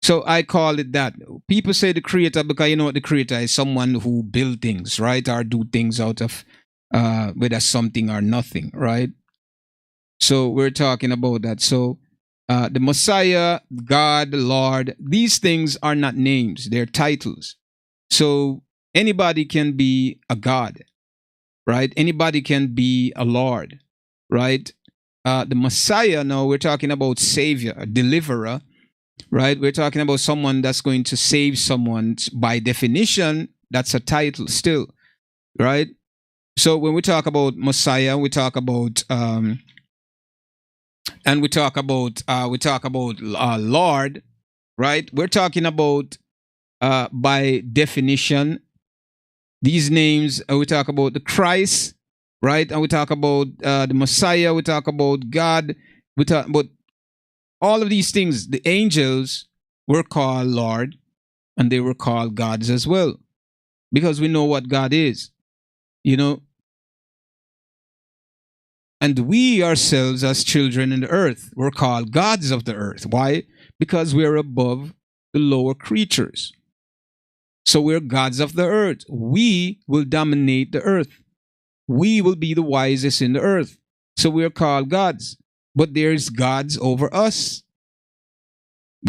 So I call it that. People say the Creator because you know what the Creator is: someone who build things, right? Or do things out of whether something or nothing, right? So we're talking about that. So the Messiah, God, Lord, these things are not names, they're titles. So anybody can be a God, right? Anybody can be a Lord, right? The Messiah, now we're talking about Savior, a deliverer, right? We're talking about someone that's going to save someone. By definition, that's a title still, right? So when we talk about Messiah, we talk about and we talk about Lord, right? We're talking about by definition these names. We talk about the Christ, right? And we talk about the Messiah. We talk about God. We talk about all of these things. The angels were called Lord, and they were called gods as well, because we know what God is, And we ourselves, as children in the earth, were called gods of the earth. Why? Because we are above the lower creatures. So we're gods of the earth. We will dominate the earth. We will be the wisest in the earth. So we're called gods. But there's gods over us.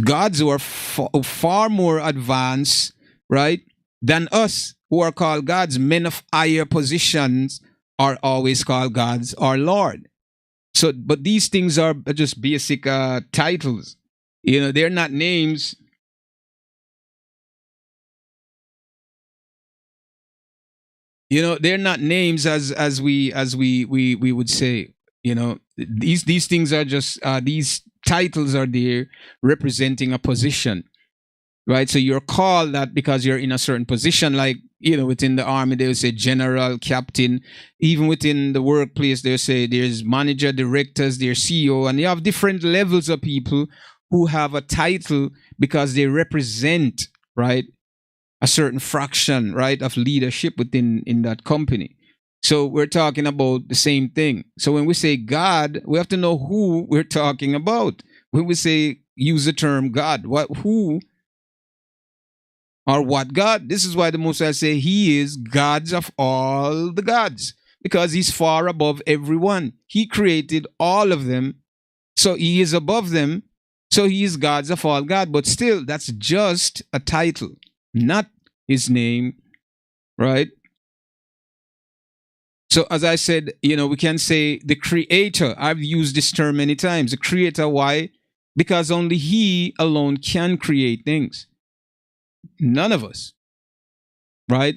Gods who are far more advanced, right, than us, who are called gods. Men of higher positions are always called gods or Lord. So, but these things are just basic titles. They're not names. They're not names as we would say. These things are just these titles are there representing a position, right? So you're called that because you're in a certain position, like within the army they will say general, captain. Even within the workplace they'll say there's manager, directors, there's CEO, and you have different levels of people who have a title because they represent, right, a certain fraction, right, of leadership within in that company. So we're talking about the same thing. So when we say God, we have to know who we're talking about. When we say use the term God, who or what God? This is why the Most High say He is gods of all the gods, because He's far above everyone. He created all of them, so He is above them. So He is gods of all God. But still, that's just a title, not His name, right? So as I said, we can say the Creator. I've used this term many times. The Creator, why? Because only He alone can create things. None of us, right?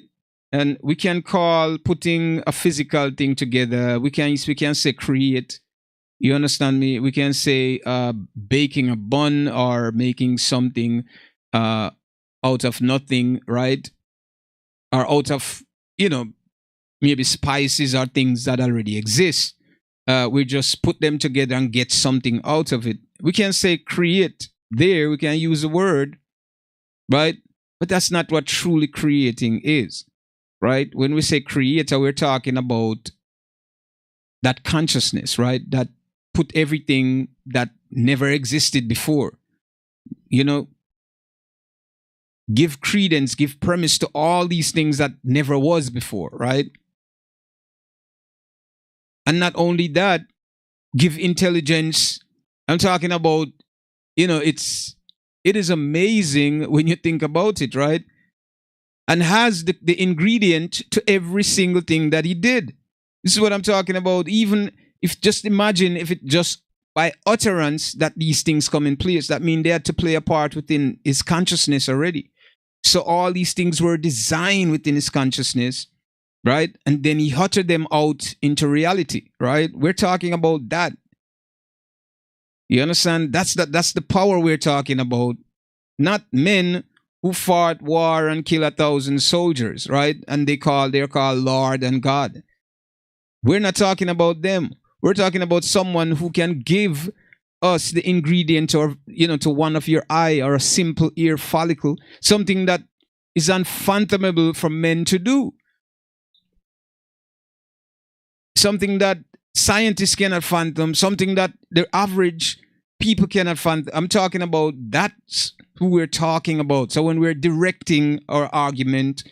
And we can call putting a physical thing together. We can say create. You understand me? We can say baking a bun or making something out of nothing, right? or out of, maybe spices or things that already exist. We just put them together and get something out of it. We can say create there, we can use the word, right? But that's not what truly creating is, right? When we say creator, we're talking about that consciousness, right? That put everything that never existed before, give credence, give premise to all these things that never was before, right? And not only that, give intelligence. I'm talking about, it is amazing when you think about it, right? And has the ingredient to every single thing that he did. This is what I'm talking about. Even if, just imagine if it just by utterance that these things come in place, that means they had to play a part within his consciousness already. So all these things were designed within his consciousness, right? And then he uttered them out into reality, right? We're talking about that. You understand? That's the power we're talking about. Not men who fought war and killed 1,000 soldiers, right? And they're called Lord and God. We're not talking about them. We're talking about someone who can give us the ingredient or, to one of your eye or a simple ear follicle, something that is unfathomable for men to do. Something that scientists cannot fathom, something that the average people cannot fathom. I'm talking about that's who we're talking about. So when we're directing our argument,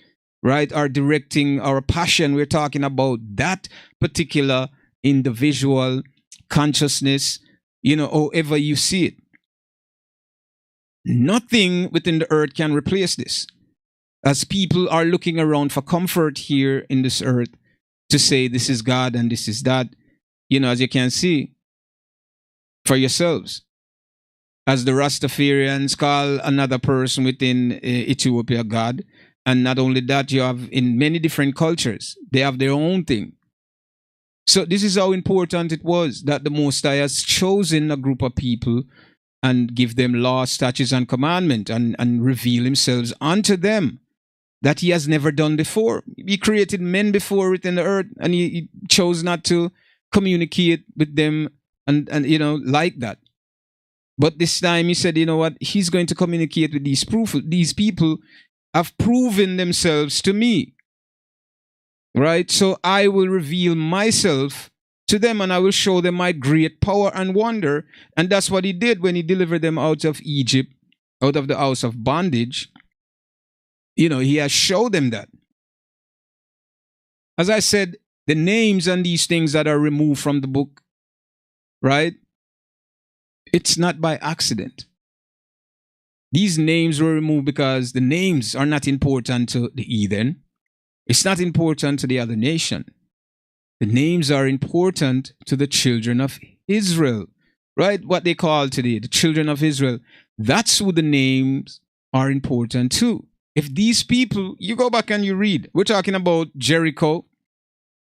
right, or directing our passion, we're talking about that particular individual consciousness, however you see it. Nothing within the earth can replace this. As people are looking around for comfort here in this earth to say this is God and this is that, as you can see for yourselves. As the Rastafarians call another person within Ethiopia God. And not only that, you have in many different cultures, they have their own thing. So this is how important it was that the Most High has chosen a group of people and give them law, statutes, and commandment and reveal himself unto them that he has never done before. He created men before within the earth and he chose not to communicate with them and like that. But this time he said, you know what? He's going to communicate with these people have proven themselves to me. Right? So I will reveal myself to them and I will show them my great power and wonder. And that's what he did when he delivered them out of Egypt, out of the house of bondage. He has showed them that. As I said, the names and these things that are removed from the book, right? It's not by accident. These names were removed because the names are not important to the heathen. It's not important to the other nation. The names are important to the children of Israel, right? What they call today, the children of Israel. That's who the names are important to. If these people, you go back and you read, we're talking about Jericho,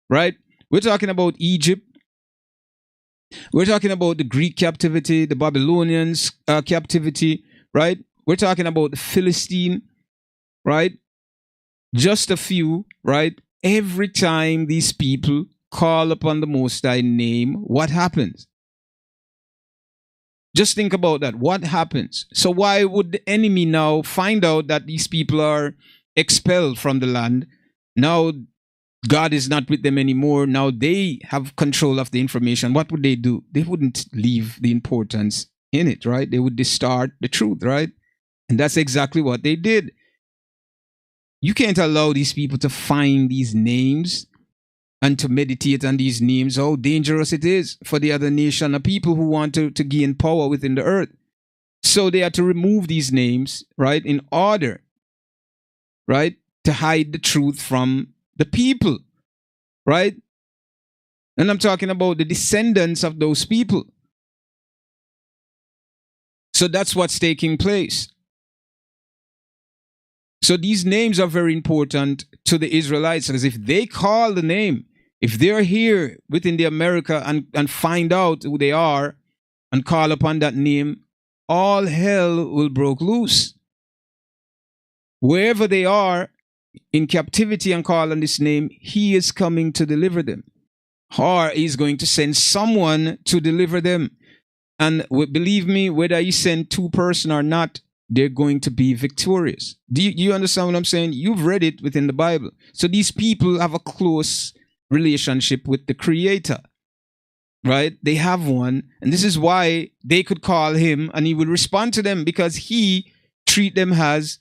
right? We're talking about Egypt. We're talking about the Greek captivity, the Babylonians captivity, right? We're talking about the Philistine, right? Just a few, right? Every time these people call upon the Most High name, what happens? Just think about that. What happens? So why would the enemy now find out that these people are expelled from the land? Now God is not with them anymore. Now they have control of the information. What would they do? They wouldn't leave the importance in it, right? They would distort the truth, right? And that's exactly what they did. You can't allow these people to find these names and to meditate on these names, how dangerous it is for the other nation of people who want to gain power within the earth. So they had to remove these names, right, in order, right, to hide the truth from the people, right? And I'm talking about the descendants of those people. So that's what's taking place. So these names are very important to the Israelites, because if they call the name, if they're here within the America and find out who they are and call upon that name, all hell will break loose. Wherever they are, in captivity and call on this name, he is coming to deliver them. Or he's going to send someone to deliver them. And believe me, whether he send 2 persons or not, they're going to be victorious. Do you understand what I'm saying? You've read it within the Bible. So these people have a close relationship with the Creator, right? They have one. And this is why they could call him and he would respond to them, because he treat them as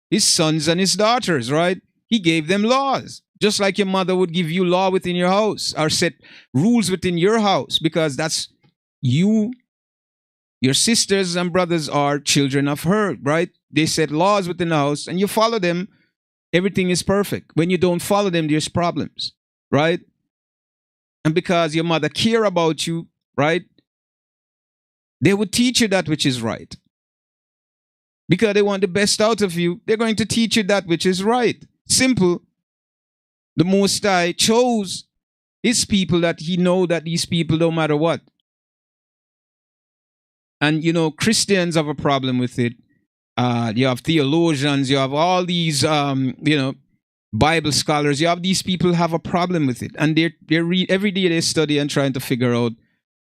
his sons and his daughters, right? He gave them laws. Just like your mother would give you law within your house or set rules within your house, because that's you. Your sisters and brothers are children of her, right? They set laws within the house and you follow them. Everything is perfect. When you don't follow them, there's problems, right? And because your mother care about you, right? They would teach you that which is right. Because they want the best out of you, they're going to teach you that which is right. Simple. The Most High chose his people that he know that these people, no matter what. And, Christians have a problem with it. You have theologians, you have all these, Bible scholars. You have these people have a problem with it. And they read every day, they study and trying to figure out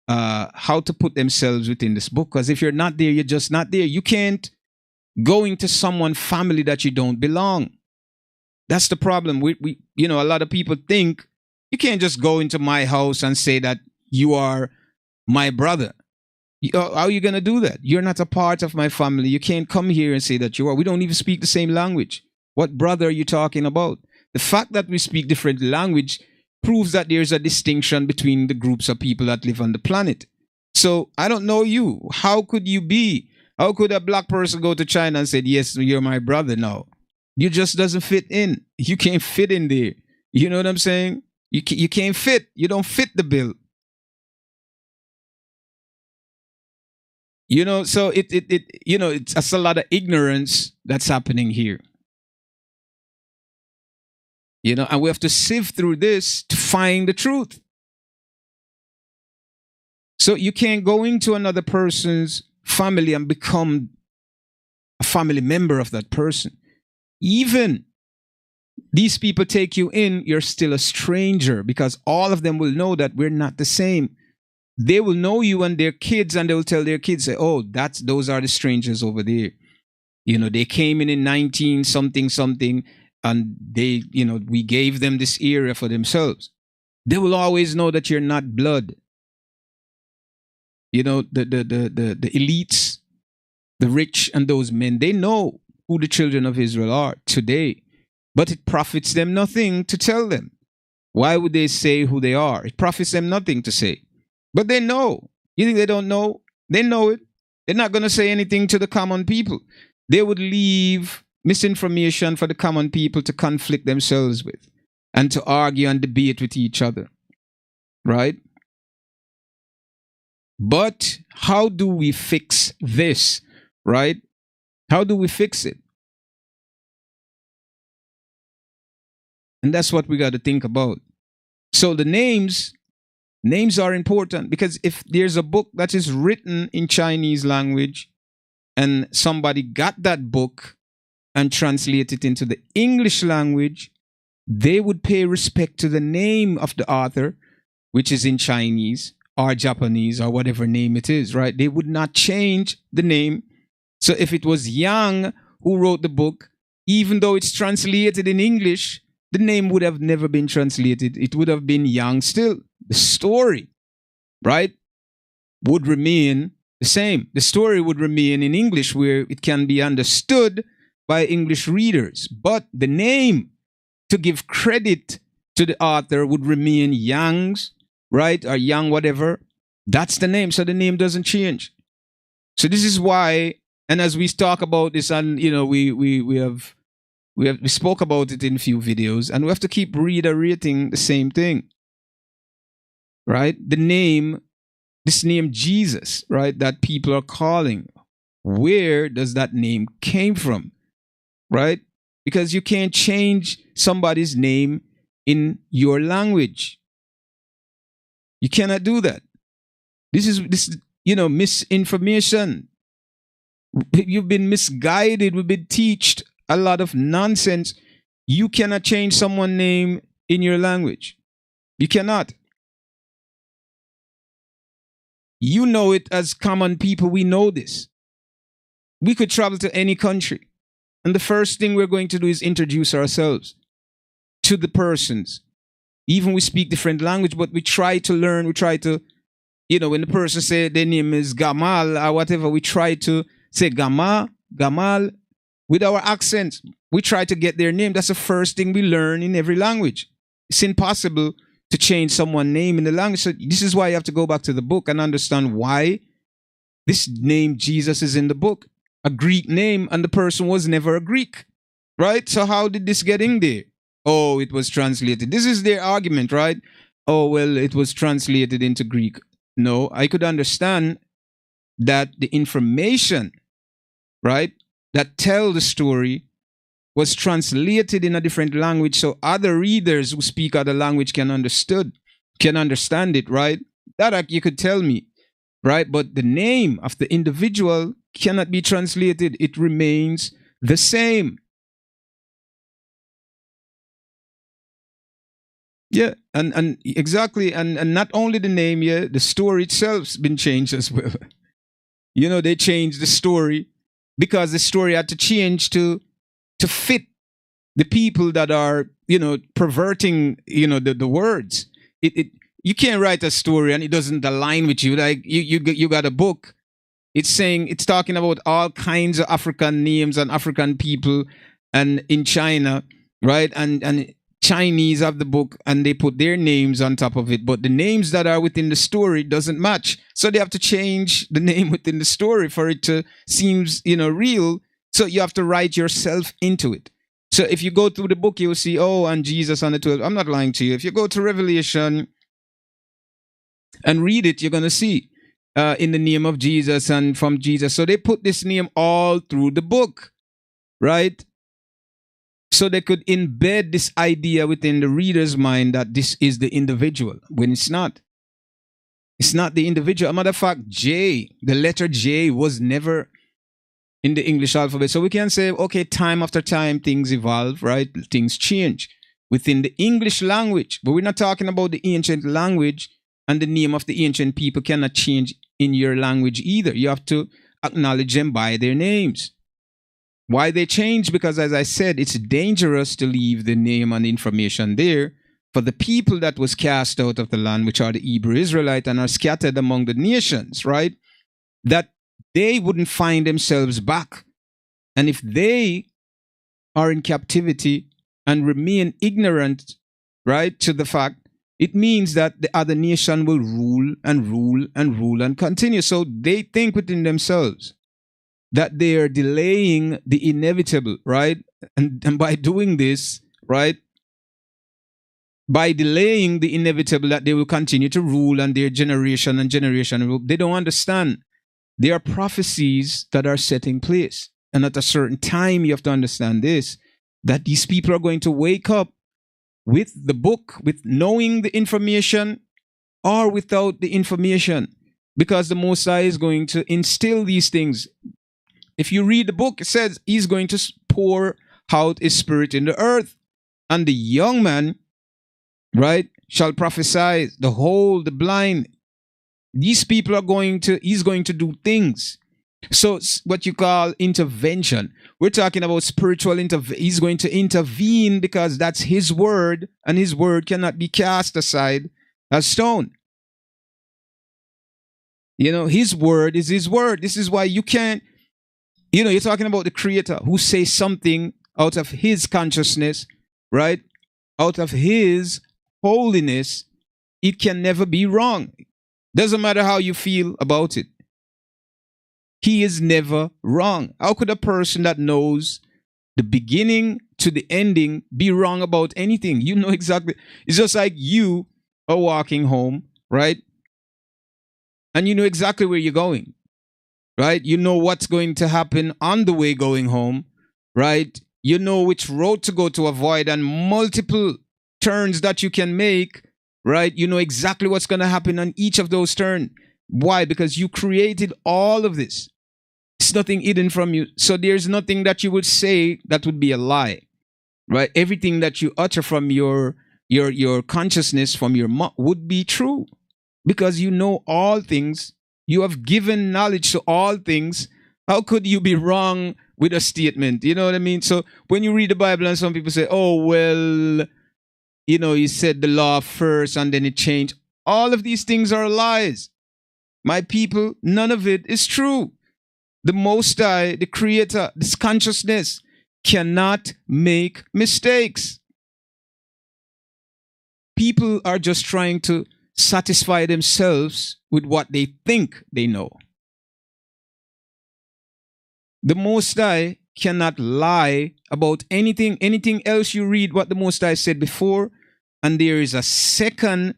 how to put themselves within this book. Because if you're not there, you're just not there. You can't go into someone's family that you don't belong. That's the problem. We a lot of people think you can't just go into my house and say that you are my brother. How are you going to do that? You're not a part of my family. You can't come here and say that you are. We don't even speak the same language. What brother are you talking about? The fact that we speak different language proves that there's a distinction between the groups of people that live on the planet. So I don't know you. How could you be? How could a black person go to China and say, yes, you're my brother now? You just doesn't fit in. You can't fit in there. You know what I'm saying? You can't fit. You don't fit the bill. So it's a lot of ignorance that's happening here. And we have to sift through this to find the truth. So you can't go into another person's family and become a family member of that person. Even these people take you in, you're still a stranger, because all of them will know that we're not the same. They will know you and their kids, and they will tell their kids, say, oh, those are the strangers over there. They came in 19 something, and we gave them this area for themselves. They will always know that you're not blood. The elites, the rich, and those men, they know who the children of Israel are today. But it profits them nothing to tell them. Why would they say who they are? It profits them nothing to say. But they know. You think they don't know? They know it. They're not going to say anything to the common people. They would leave misinformation for the common people to conflict themselves with and to argue and debate with each other. Right? But how do we fix this? Right? How do we fix it? And that's what we got to think about. So the names are important, because if there's a book that is written in Chinese language and somebody got that book and translate it into the English language, they would pay respect to the name of the author, which is in Chinese or Japanese or whatever name it is, right? They would not change the name. So if it was Yang who wrote the book, even though it's translated in English, the name would have never been translated. It would have been Yang still. The story, right, would remain the same. The story would remain in English, where it can be understood by English readers. But the name, to give credit to the author, would remain Yang's, right, or Yang whatever. That's the name. So the name doesn't change. So this is why, and as we talk about this, and we spoke about it in a few videos, and we have to keep reiterating the same thing. Right? This name Jesus, right, that people are calling. Where does that name came from? Right? Because you can't change somebody's name in your language. You cannot do that. This is misinformation. You've been misguided. We've been taught a lot of nonsense. You cannot change someone's name in your language. You cannot. You know it as common people. We know this. We could travel to any country. And the first thing we're going to do is introduce ourselves to the persons. Even we speak different language, but we try to learn. We try to, when the person say their name is Gamal or whatever, we try to say Gamal with our accent. We try to get their name. That's the first thing we learn in every language. It's impossible to change someone's name in the language. So this is why you have to go back to the book and understand why this name Jesus is in the book. A Greek name, and the person was never a Greek, right? So how did this get in there? Oh, it was translated. This is their argument, right? Oh, well, it was translated into Greek. No, I could understand that the information, right, that tell the story was translated in a different language so other readers who speak other language can understand it, right? That you could tell me, right? But the name of the individual cannot be translated. It remains the same. Yeah, and exactly, and not only the name, yeah, the story itself's been changed as well. They changed the story because the story had to change to fit the people that are, perverting, the words. You can't write a story and it doesn't align with you. Like you got a book. It's talking about all kinds of African names and African people, and in China, right? And Chinese have the book and they put their names on top of it, but the names that are within the story doesn't match. So they have to change the name within the story for it to seems, real. So you have to write yourself into it. So if you go through the book, you'll see, oh, and Jesus on the 12. I'm not lying to you. If you go to Revelation and read it, you're going to see in the name of Jesus and from Jesus. So they put this name all through the book, right? So they could embed this idea within the reader's mind that this is the individual, when it's not. It's not the individual. As a matter of fact, J, the letter J was never in the English alphabet. So we can say, okay, time after time, things evolve, right? Things change within the English language. But we're not talking about the ancient language, and the name of the ancient people cannot change in your language either. You have to acknowledge them by their names. Why they change? Because, as I said, it's dangerous to leave the name and information there for the people that was cast out of the land, which are the Hebrew Israelites and are scattered among the nations, right? That they wouldn't find themselves back. And if they are in captivity and remain ignorant, right, to the fact, it means that the other nation will rule and rule and rule and continue. So they think within themselves that they are delaying the inevitable, right? And by doing this, right, by delaying the inevitable, that they will continue to rule and their generation and generation will, they don't understand. There are prophecies that are set in place. And at a certain time, you have to understand this, that these people are going to wake up with the book, with knowing the information or without the information, because the Most High is going to instill these things. If you read the book, it says he's going to pour out his spirit in the earth, and the young man, right, shall prophesy, the whole, the blind. These people he's going to do things. So it's what you call intervention. We're talking about spiritual he's going to intervene because that's his word, and his word cannot be cast aside as stone. His word is his word. This is why you can't, you're talking about the creator who says something out of his consciousness, right? Out of his holiness. It can never be wrong. Doesn't matter how you feel about it. He is never wrong. How could a person that knows the beginning to the ending be wrong about anything? You know exactly. It's just like you are walking home, right? And you know exactly where you're going, right? You know what's going to happen on the way going home, right? You know which road to go to avoid and multiple turns that you can make, right? You know exactly what's going to happen on each of those turns. Why? Because you created all of this. It's nothing hidden from you. So there's nothing that you would say that would be a lie. right? Everything that you utter from your consciousness, from your mouth, would be true, because you know all things. You have given knowledge to all things. How could you be wrong with a statement? You know what I mean? So when you read the Bible and some people say, oh, well, you said the law first and then it changed. All of these things are lies. My people, none of it is true. The Most High, the Creator, this consciousness cannot make mistakes. People are just trying to satisfy themselves with what they think they know. The Most High cannot lie about anything. Anything else you read what the Most High said before, and there is a second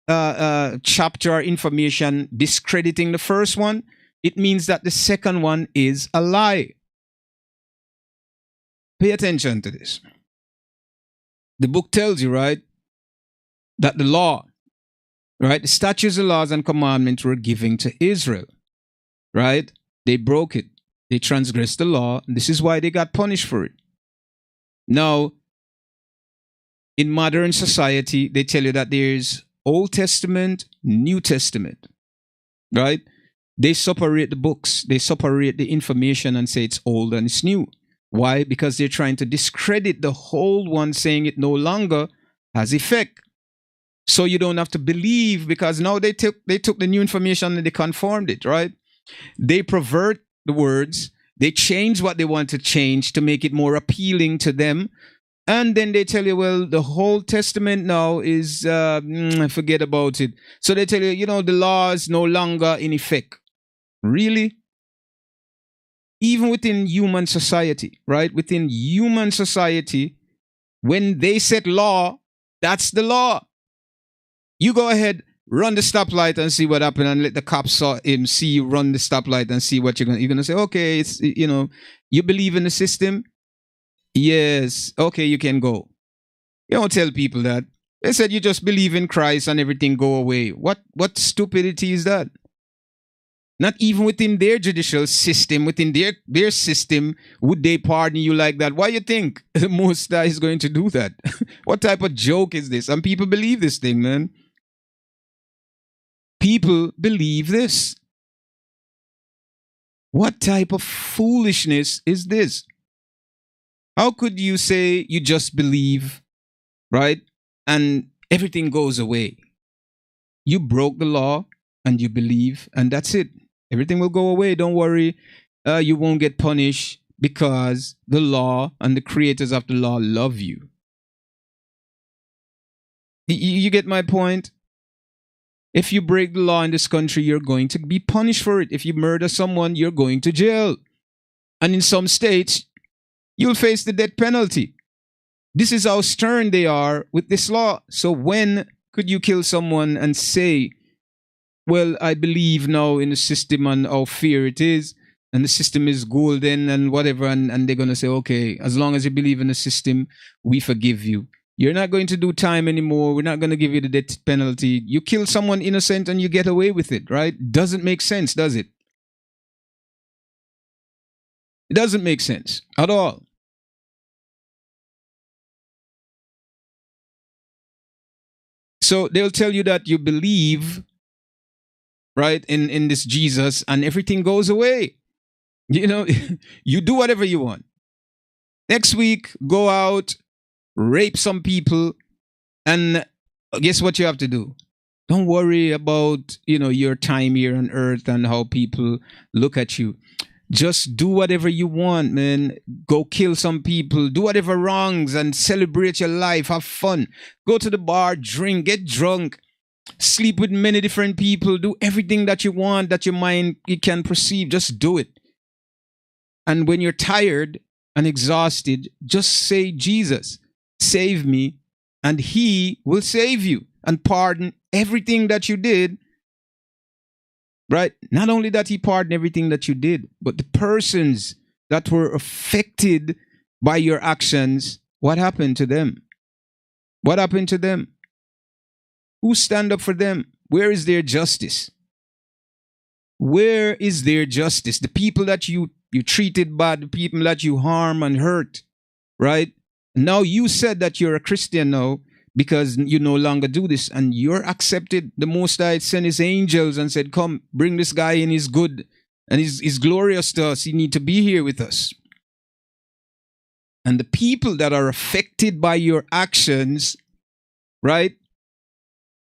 chapter or information discrediting the first one, it means that the second one is a lie. Pay attention to this. The book tells you, right, that the law, right, the statutes, the laws, and commandments were given to Israel, right? They broke it. They transgressed the law, and this is why they got punished for it. Now, in modern society, they tell you that there's Old Testament, New Testament, right? They separate the books. They separate the information and say it's old and it's new. Why? Because they're trying to discredit the whole one, saying it no longer has effect. So you don't have to believe, because now they took the new information and they conformed it, right? They pervert the words. They change what they want to change to make it more appealing to them. And then they tell you, well, the whole Testament now is, forget about it. So they tell you, the law is no longer in effect. Really? Even within human society, right? Within human society, when they set law, that's the law. You go ahead, run the stoplight and see what happened, and let the cops see you run the stoplight and see what you're going to say, okay, it's, you believe in the system? Yes. Okay, you can go. You don't tell people that. They said you just believe in Christ and everything go away. What stupidity is that? Not even within their judicial system, within their system, would they pardon you like that. Why you think the Most High is going to do that? What type of joke is this? And people believe this thing, man. People believe this. What type of foolishness is this? How could you say you just believe, right? And everything goes away. You broke the law and you believe, and that's it. Everything will go away. Don't worry. You won't get punished because the law and the creators of the law love you. You get my point? If you break the law in this country, you're going to be punished for it. If you murder someone, you're going to jail. And in some states, you'll face the death penalty. This is how stern they are with this law. So when could you kill someone and say, well, I believe now in the system and how fair it is, and the system is golden and whatever, and they're going to say, okay, as long as you believe in the system, we forgive you. You're not going to do time anymore. We're not going to give you the death penalty. You kill someone innocent and you get away with it, right? Doesn't make sense, does it? It doesn't make sense at all. So they'll tell you that you believe, right, in this Jesus, and everything goes away. You do whatever you want. Next week, go out, rape some people, and guess what you have to do? Don't worry about, your time here on earth and how people look at you. Just do whatever you want, man. Go kill some people. Do whatever wrongs and celebrate your life. Have fun. Go to the bar, drink, get drunk. Sleep with many different people. Do everything that you want, that your mind it can perceive. Just do it. And when you're tired and exhausted, just say, Jesus, save me, and he will save you and pardon everything that you did. Right? Not only that he pardoned everything that you did, but the persons that were affected by your actions, what happened to them? What happened to them? Who stand up for them? Where is their justice? Where is their justice? The people that you treated bad, the people that you harm and hurt, right? Now you said that you're a Christian now because you no longer do this, and you're accepted. The Most High sent his angels and said, come, bring this guy in, he's good and he's glorious to us. He need to be here with us. And the people that are affected by your actions, right?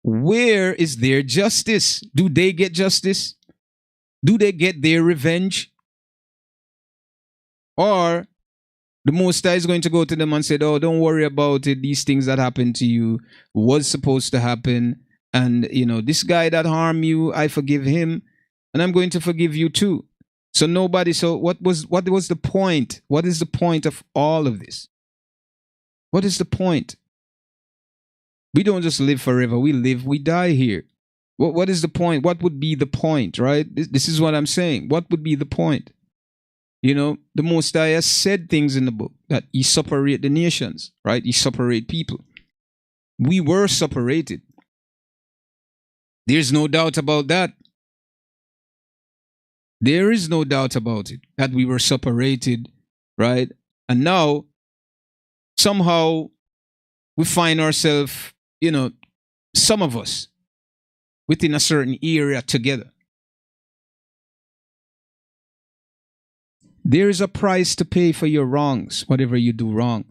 Where is their justice? Do they get justice? Do they get their revenge? Or the Most High is going to go to them and say, oh, don't worry about it. These things that happened to you was supposed to happen. And, this guy that harmed you, I forgive him. And I'm going to forgive you too. So what was the point? What is the point of all of this? What is the point? We don't just live forever. We live, we die here. What is the point? What would be the point, right? This is what I'm saying. What would be the point? The Most High has said things in the book that he separate the nations, right? He separate people. We were separated. There's no doubt about that. There is no doubt about it, that we were separated, right? And now, somehow, we find ourselves, some of us, within a certain area together. There is a price to pay for your wrongs, whatever you do wrong.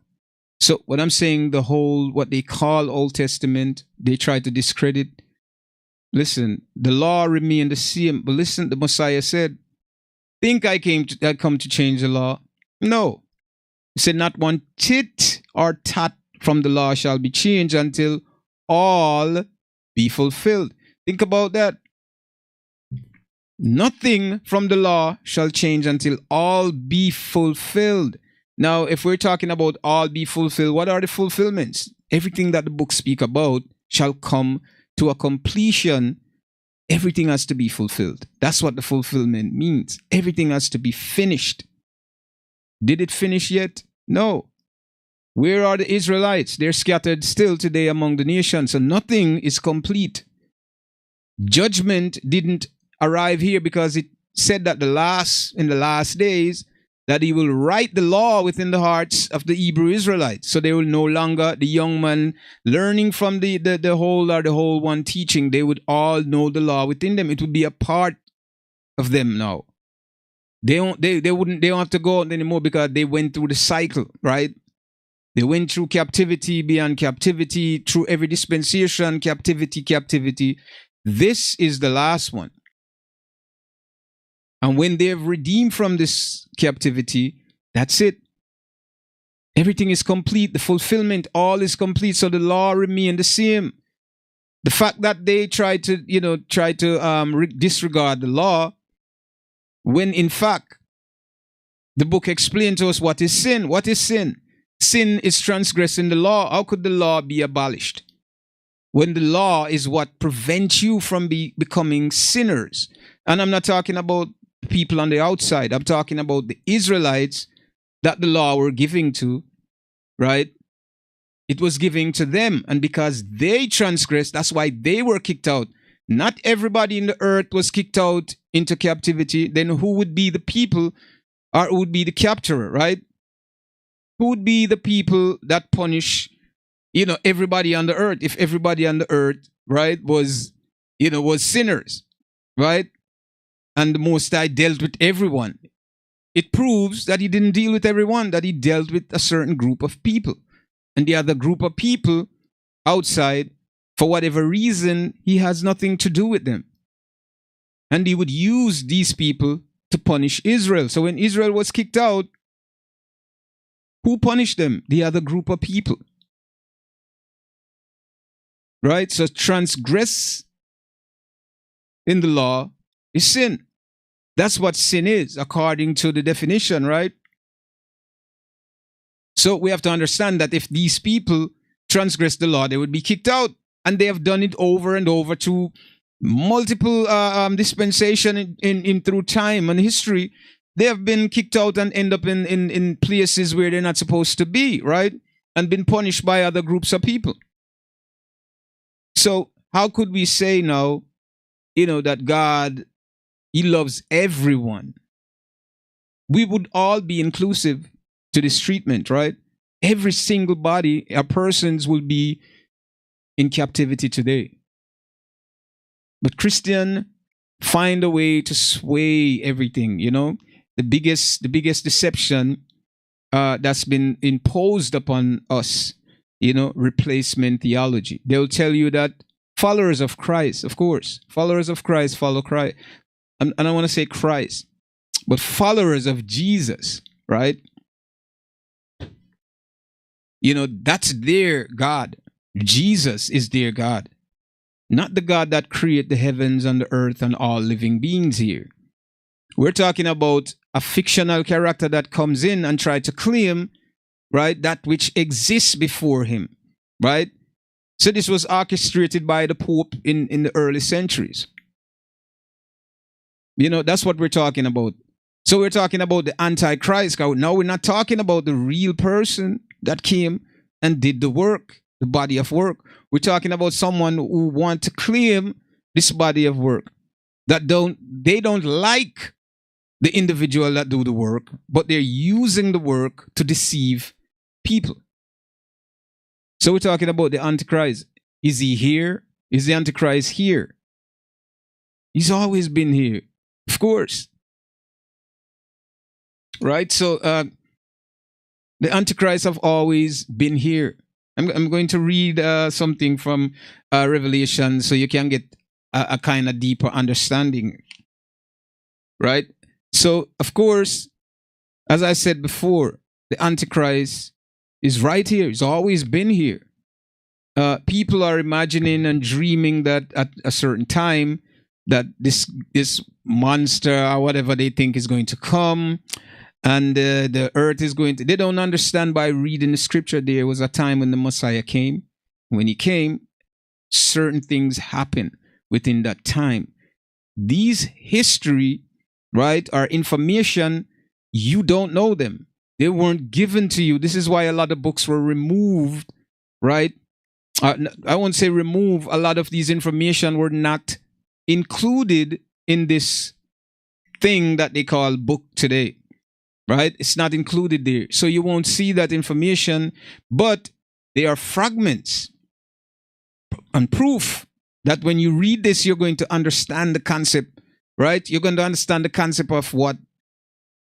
So what I'm saying, what they call Old Testament, they try to discredit. Listen, the law remained the same. But listen, the Messiah said, think I come to change the law? No. He said, not one tit or tat from the law shall be changed until all be fulfilled. Think about that. Nothing from the law shall change until all be fulfilled. Now, if we're talking about all be fulfilled, what are the fulfillments? Everything that the book speak about shall come to a completion. Everything has to be fulfilled. That's what the fulfillment means. Everything has to be finished. Did it finish yet? No. Where are the Israelites? They're scattered still today among the nations, and nothing is complete. Judgment didn't arrive here because it said that in the last days, that he will write the law within the hearts of the Hebrew Israelites. So they will no longer, the young man learning from the whole one teaching, they would all know the law within them. It would be a part of them now. They don't have to go out anymore because they went through the cycle, right? They went through captivity beyond captivity, through every dispensation, captivity. This is the last one. And when they have redeemed from this captivity, that's it. Everything is complete. The fulfillment, all is complete. So the law remained the same. The fact that they try to disregard the law, when in fact, the book explains to us what is sin. What is sin? Sin is transgressing the law. How could the law be abolished? When the law is what prevents you from becoming sinners. And I'm not talking about people on the outside. I'm talking about the Israelites that the law were giving to, right? It was giving to them. And because they transgressed, that's why they were kicked out. Not everybody in the earth was kicked out into captivity. Then who would be the people, or who would be the captor, right? Who would be the people that punish, everybody on the earth? If everybody on the earth, right, was sinners, right? And the Most High dealt with everyone. It proves that he didn't deal with everyone, that he dealt with a certain group of people. And the other group of people outside, for whatever reason, he has nothing to do with them. And he would use these people to punish Israel. So when Israel was kicked out, who punished them? The other group of people. Right? So transgress in the law is sin. That's what sin is, according to the definition, right? So we have to understand that if these people transgress the law, they would be kicked out. And they have done it over and over to multiple dispensation in through time and history. They have been kicked out and end up in places where they're not supposed to be, right? And been punished by other groups of people. So how could we say now, that God, he loves everyone? We would all be inclusive to this treatment, right? every single body, our persons will be in captivity today. But Christian find a way to sway everything, you know. The biggest deception that's been imposed upon us, you know, replacement theology. They'll tell you that followers of Christ, of course, followers of Christ follow Christ. And I want to say Christ, but followers of Jesus, right? You know, that's their God. Jesus is their God, not the God that created the heavens and the earth and all living beings here. We're talking about a fictional character that comes in and tries to claim, right, that which exists before him, right? So this was orchestrated by the Pope in the early centuries. You know, that's what we're talking about. So we're talking about the Antichrist. Now we're not talking about the real person that came and did the work, the body of work. We're talking about someone who wants to claim this body of work. They don't like the individual that do the work, but they're using the work to deceive people. So we're talking about the Antichrist. Is he here? Is the Antichrist here? He's always been here, of course. Right? So the Antichrist have always been here. I'm going to read something from Revelation so you can get a kind of deeper understanding. Right? So, of course, as I said before, the Antichrist is right here. He's always been here. People are imagining and dreaming that at a certain time that this monster or whatever they think is going to come, and the earth is going to... They don't understand by reading the scripture. There was a time when the Messiah came. When he came, certain things happened within that time. These history, right, are information, you don't know them. They weren't given to you. This is why a lot of books were removed, right? I won't say remove. A lot of these information were not included in this thing that they call book today, right? It's not included there. So you won't see that information, but they are fragments and proof that when you read this, you're going to understand the concept, right? You're going to understand the concept of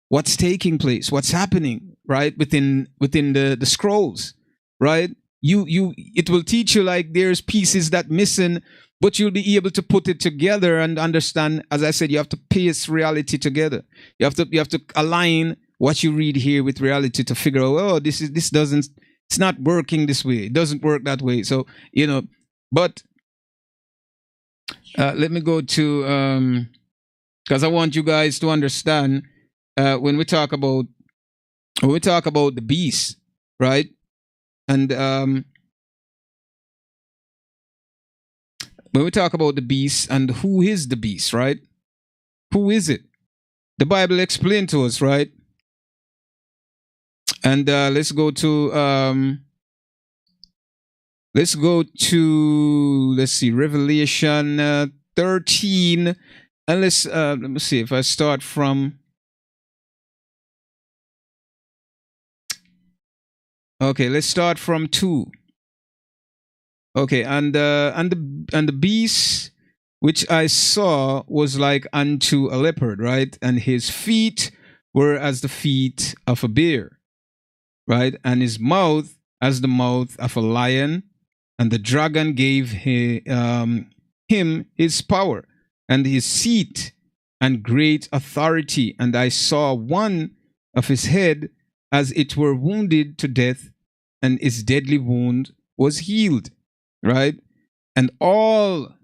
what's taking place, what's happening, right? Within the scrolls, right? It will teach you like there's pieces that missing, but you'll be able to put it together and understand. As I said, you have to piece reality together. You have to align what you read here with reality to figure out, oh, it's not working this way. It doesn't work that way. So, you know, but let me go to, because I want you guys to understand when we talk about the beast, right? And when we talk about the beast and who is the beast, right? Who is it? The Bible explained to us, right? And let's go to Revelation 13, and let me see if I start from. Okay, let's start from 2. Okay, and the beast which I saw was like unto a leopard, right? And his feet were as the feet of a bear, right? And his mouth as the mouth of a lion. And the dragon gave him his power and his seat and great authority. And I saw one of his head as it were wounded to death, and its deadly wound was healed, right? And all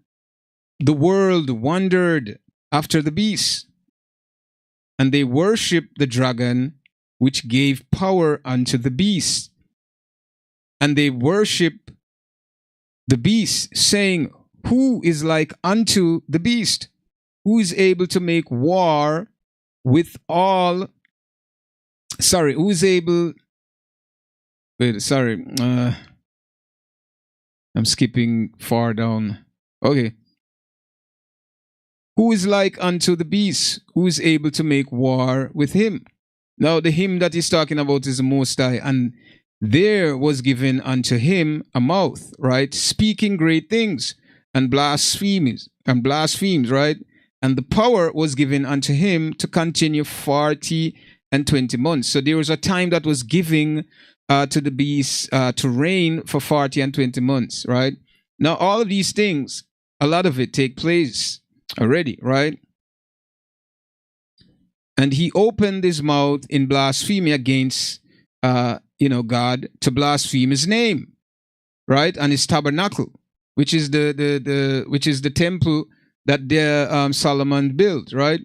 the world wondered after the beast, and they worshiped the dragon, which gave power unto the beast. And they worship the beast, saying, who is like unto the beast? Who is able to make war with all... Sorry, who is able... Wait, sorry. I'm skipping far down. Okay. Who is like unto the beast? Who is able to make war with him? Now, the him that he's talking about is the Most High. And there was given unto him a mouth, right? Speaking great things and blasphemies, right? And the power was given unto him to continue 40 and 20 months. So there was a time that was given to the beast to reign for 40 and 20 months, right? Now, all of these things, a lot of it take place already, right? And he opened his mouth in blasphemy against, God, to blaspheme his name, right, and his tabernacle, which is the temple that Solomon built, right?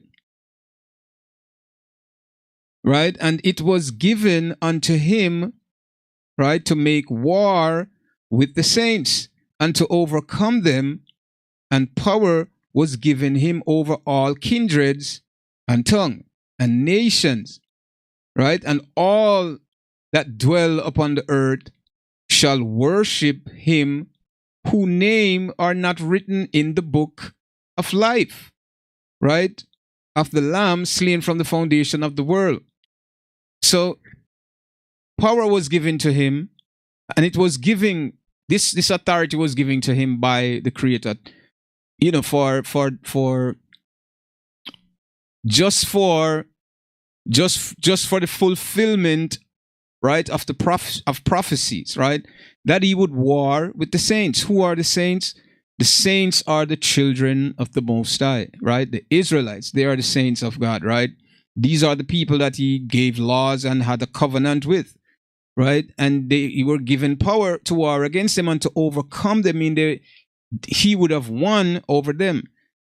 Right, and it was given unto him, right, to make war with the saints and to overcome them, and power was given him over all kindreds and tongue and nations, right? And all that dwell upon the earth shall worship him whose name are not written in the book of life, right? Of the Lamb slain from the foundation of the world. So power was given to him, and it was giving this authority was given to him by the Creator, for just for the fulfillment, right, of the of prophecies, right, that he would war with the saints. Who are the saints? The saints are the children of the Most High, right? The Israelites, they are the saints of God, right? These are the people that he gave laws and had a covenant with, right? And they were given power to war against them and to overcome them. He would have won over them.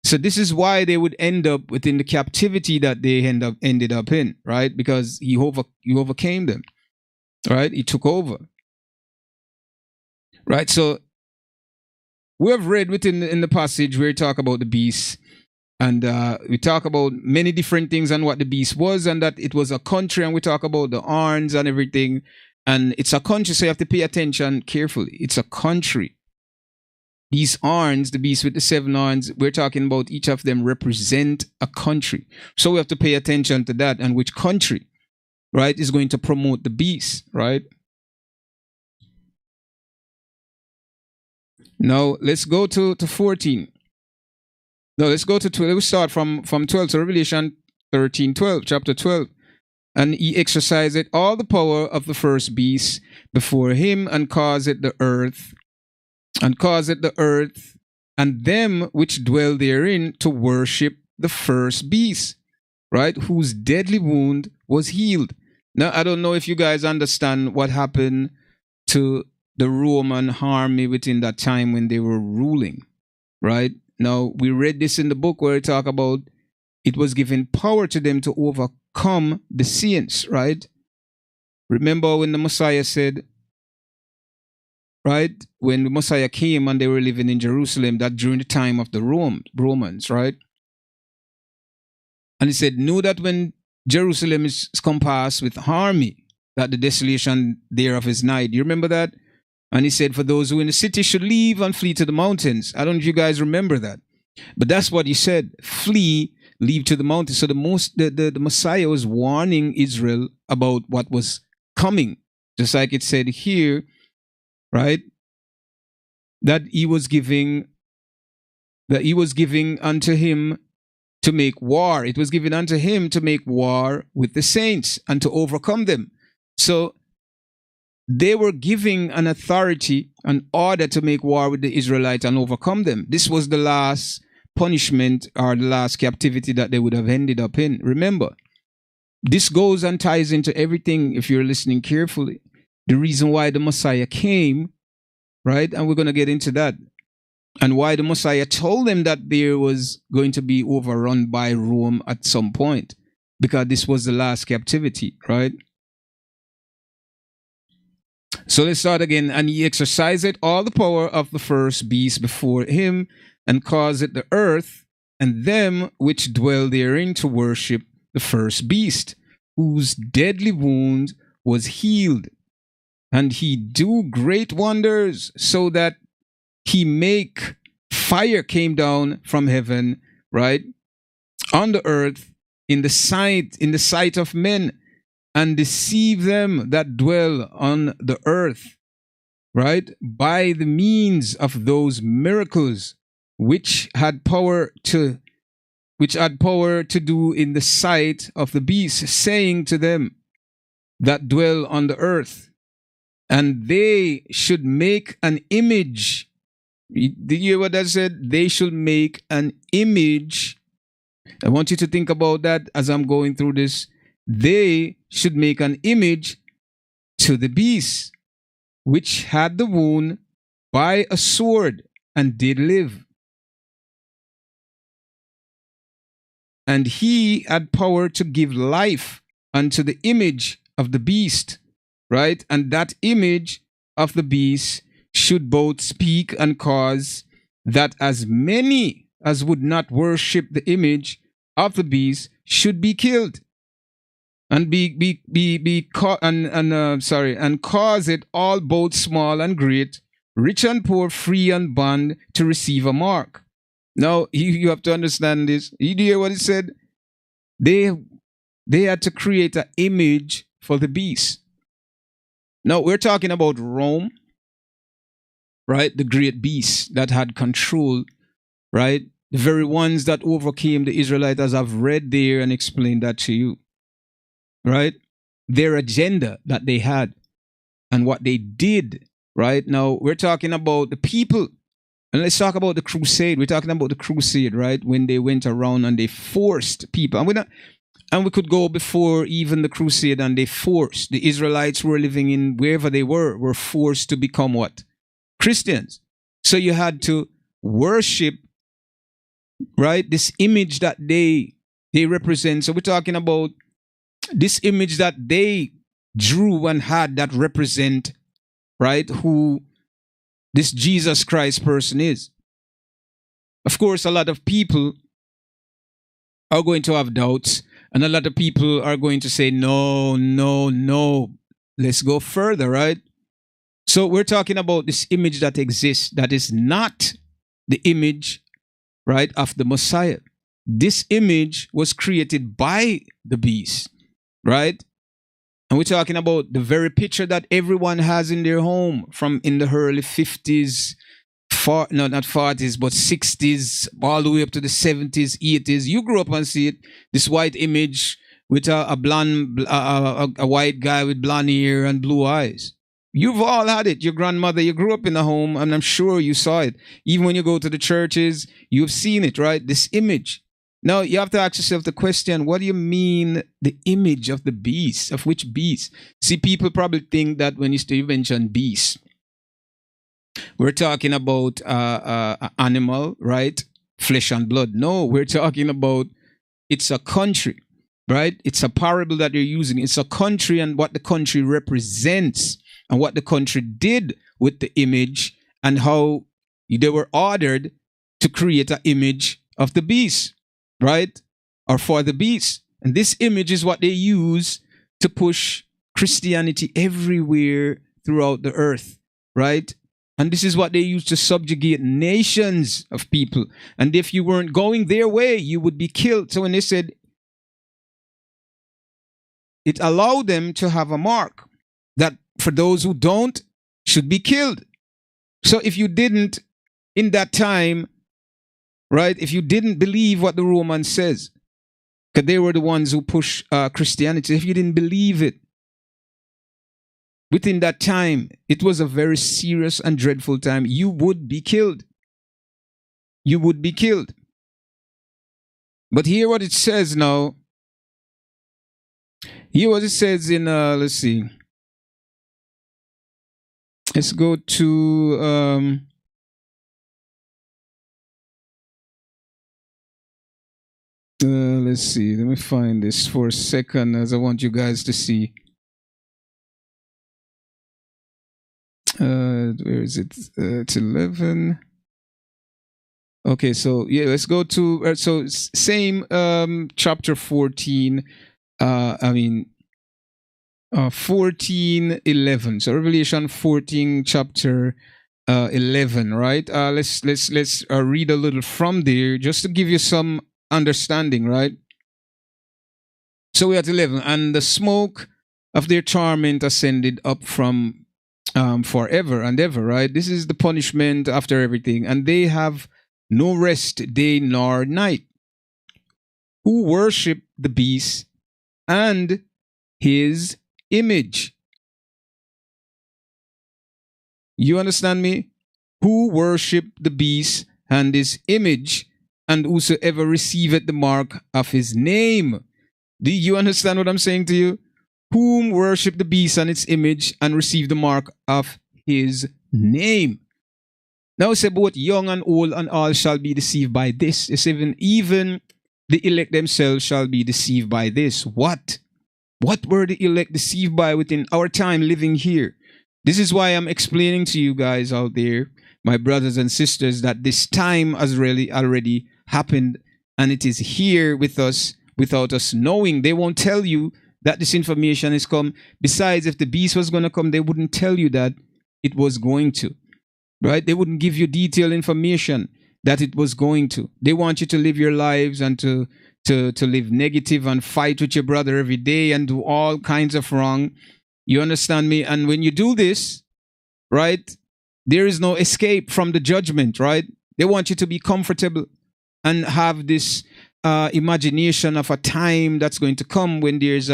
So this is why they would end up within the captivity that they ended up in, right? Because he overcame them, right? He took over, right? So we have read within in the passage where we talk about the beast, and we talk about many different things and what the beast was, and that it was a country, and we talk about the horns and everything. And it's a country, so you have to pay attention carefully. It's a country. These horns, the beast with the 7 horns, we're talking about each of them represent a country. So we have to pay attention to that, and which country, right, is going to promote the beast, right? Now, let's go to 14. No, let's go to 12. Let's start from 12. So Revelation 13:12, chapter 12. And he exercised all the power of the first beast before him, and caused the earth and them which dwell therein to worship the first beast, right, whose deadly wound was healed. Now, I don't know if you guys understand what happened to the Roman army within that time when they were ruling, right? Now, we read this in the book where it talk about it was given power to them to overcome the saints, right? Remember when the Messiah said, right, when the Messiah came and they were living in Jerusalem, that during the time of the Romans, right? And he said, know that when Jerusalem is compassed with army, that the desolation thereof is nigh. Do you remember that? And he said, for those who in the city should leave and flee to the mountains. I don't know if you guys remember that. But that's what he said. Flee, leave to the mountains. So the Messiah was warning Israel about what was coming. Just like it said here, right? That he was giving unto him to make war. It was given unto him to make war with the saints and to overcome them. So they were giving an authority, an order to make war with the Israelites and overcome them. This was the last punishment or the last captivity that they would have ended up in. Remember, this goes and ties into everything if you're listening carefully. The reason why the Messiah came, right? And we're going to get into that. And why the Messiah told them that there was going to be overrun by Rome at some point. Because this was the last captivity, right? So let's start again. And he exercised all the power of the first beast before him, and caused the earth and them which dwell therein to worship the first beast, whose deadly wound was healed. And he do great wonders, so that he make fire came down from heaven, right, on the earth in the sight of men, and deceive them that dwell on the earth, right? By the means of those miracles which had power to do in the sight of the beast, saying to them that dwell on the earth, and they should make an image. Did you hear what I said? They should make an image. I want you to think about that as I'm going through this. They should make an image to the beast, which had the wound by a sword and did live. And he had power to give life unto the image of the beast, right? And that image of the beast should both speak and cause that as many as would not worship the image of the beast should be killed, and and cause it all, both small and great, rich and poor, free and bond, to receive a mark. Now you have to understand this. You hear what he said? They had to create an image for the beast. Now we're talking about Rome, right? The great beast that had control, right? The very ones that overcame the Israelites, as I've read there and explained that to you, right? Their agenda that they had and what they did, right? Now we're talking about the people. And let's talk about the crusade. We're talking about the crusade, right? When they went around and they forced people. And we could go before even the crusade, and they forced. The Israelites who were living in wherever they were forced to become what? Christians. So you had to worship, right? This image that they represent. So we're talking about this image that they drew and had that represent, right, who this Jesus Christ person is. Of course, a lot of people are going to have doubts, and a lot of people are going to say, no, let's go further, right? So we're talking about this image that exists that is not the image, right, of the Messiah. This image was created by the beast, right? And we're talking about the very picture that everyone has in their home from in the early 50s, not 40s, but 60s, all the way up to the 70s, 80s. You grew up and see it, this white image with a white guy with blonde hair and blue eyes. You've all had it. Your grandmother, you grew up in a home, and I'm sure you saw it. Even when you go to the churches, you've seen it, right? This image. Now, you have to ask yourself the question, what do you mean the image of the beast? Of which beast? See, people probably think that when you mention beast, we're talking about animal, right? Flesh and blood. No, we're talking about, it's a country, right? It's a parable that you're using. It's a country and what the country represents and what the country did with the image and how they were ordered to create an image of the beast, right? Or for the beast. And this image is what they use to push Christianity everywhere throughout the earth, right? And this is what they use to subjugate nations of people. And if you weren't going their way, you would be killed. So when they said, it allowed them to have a mark that for those who don't should be killed. So if you didn't in that time, right, if you didn't believe what the Romans says, because they were the ones who push Christianity, if you didn't believe it, within that time, it was a very serious and dreadful time. You would be killed. You would be killed. But hear what it says now. Hear what it says in, let's see. Let's go to, let's see. Let me find this for a second as I want you guys to see. Where is it? It's 11. Okay, so yeah, let's go to so same chapter 14. 14:11. So Revelation 14, chapter 11. Right? Let's read a little from there just to give you some understanding. Right? So we're at 11, and the smoke of their torment ascended up from forever and ever, right? This is the punishment after everything. And they have no rest day nor night, who worship the beast and his image. You understand me? Who worship the beast and his image, and whosoever receiveth the mark of his name. Do you understand what I'm saying to you? Whom worship the beast and its image and receive the mark of his name. Now it said, both young and old and all shall be deceived by this. It's even the elect themselves shall be deceived by this. What? What were the elect deceived by within our time living here? This is why I'm explaining to you guys out there, my brothers and sisters, that this time has really already happened, and it is here with us without us knowing. They won't tell you that this information has come. Besides, if the beast was going to come, they wouldn't tell you that it was going to, right? They wouldn't give you detailed information that it was going to. They want you to live your lives and to live negative and fight with your brother every day and do all kinds of wrong. You understand me? And when you do this, right, there is no escape from the judgment, right? They want you to be comfortable and have this imagination of a time that's going to come when there's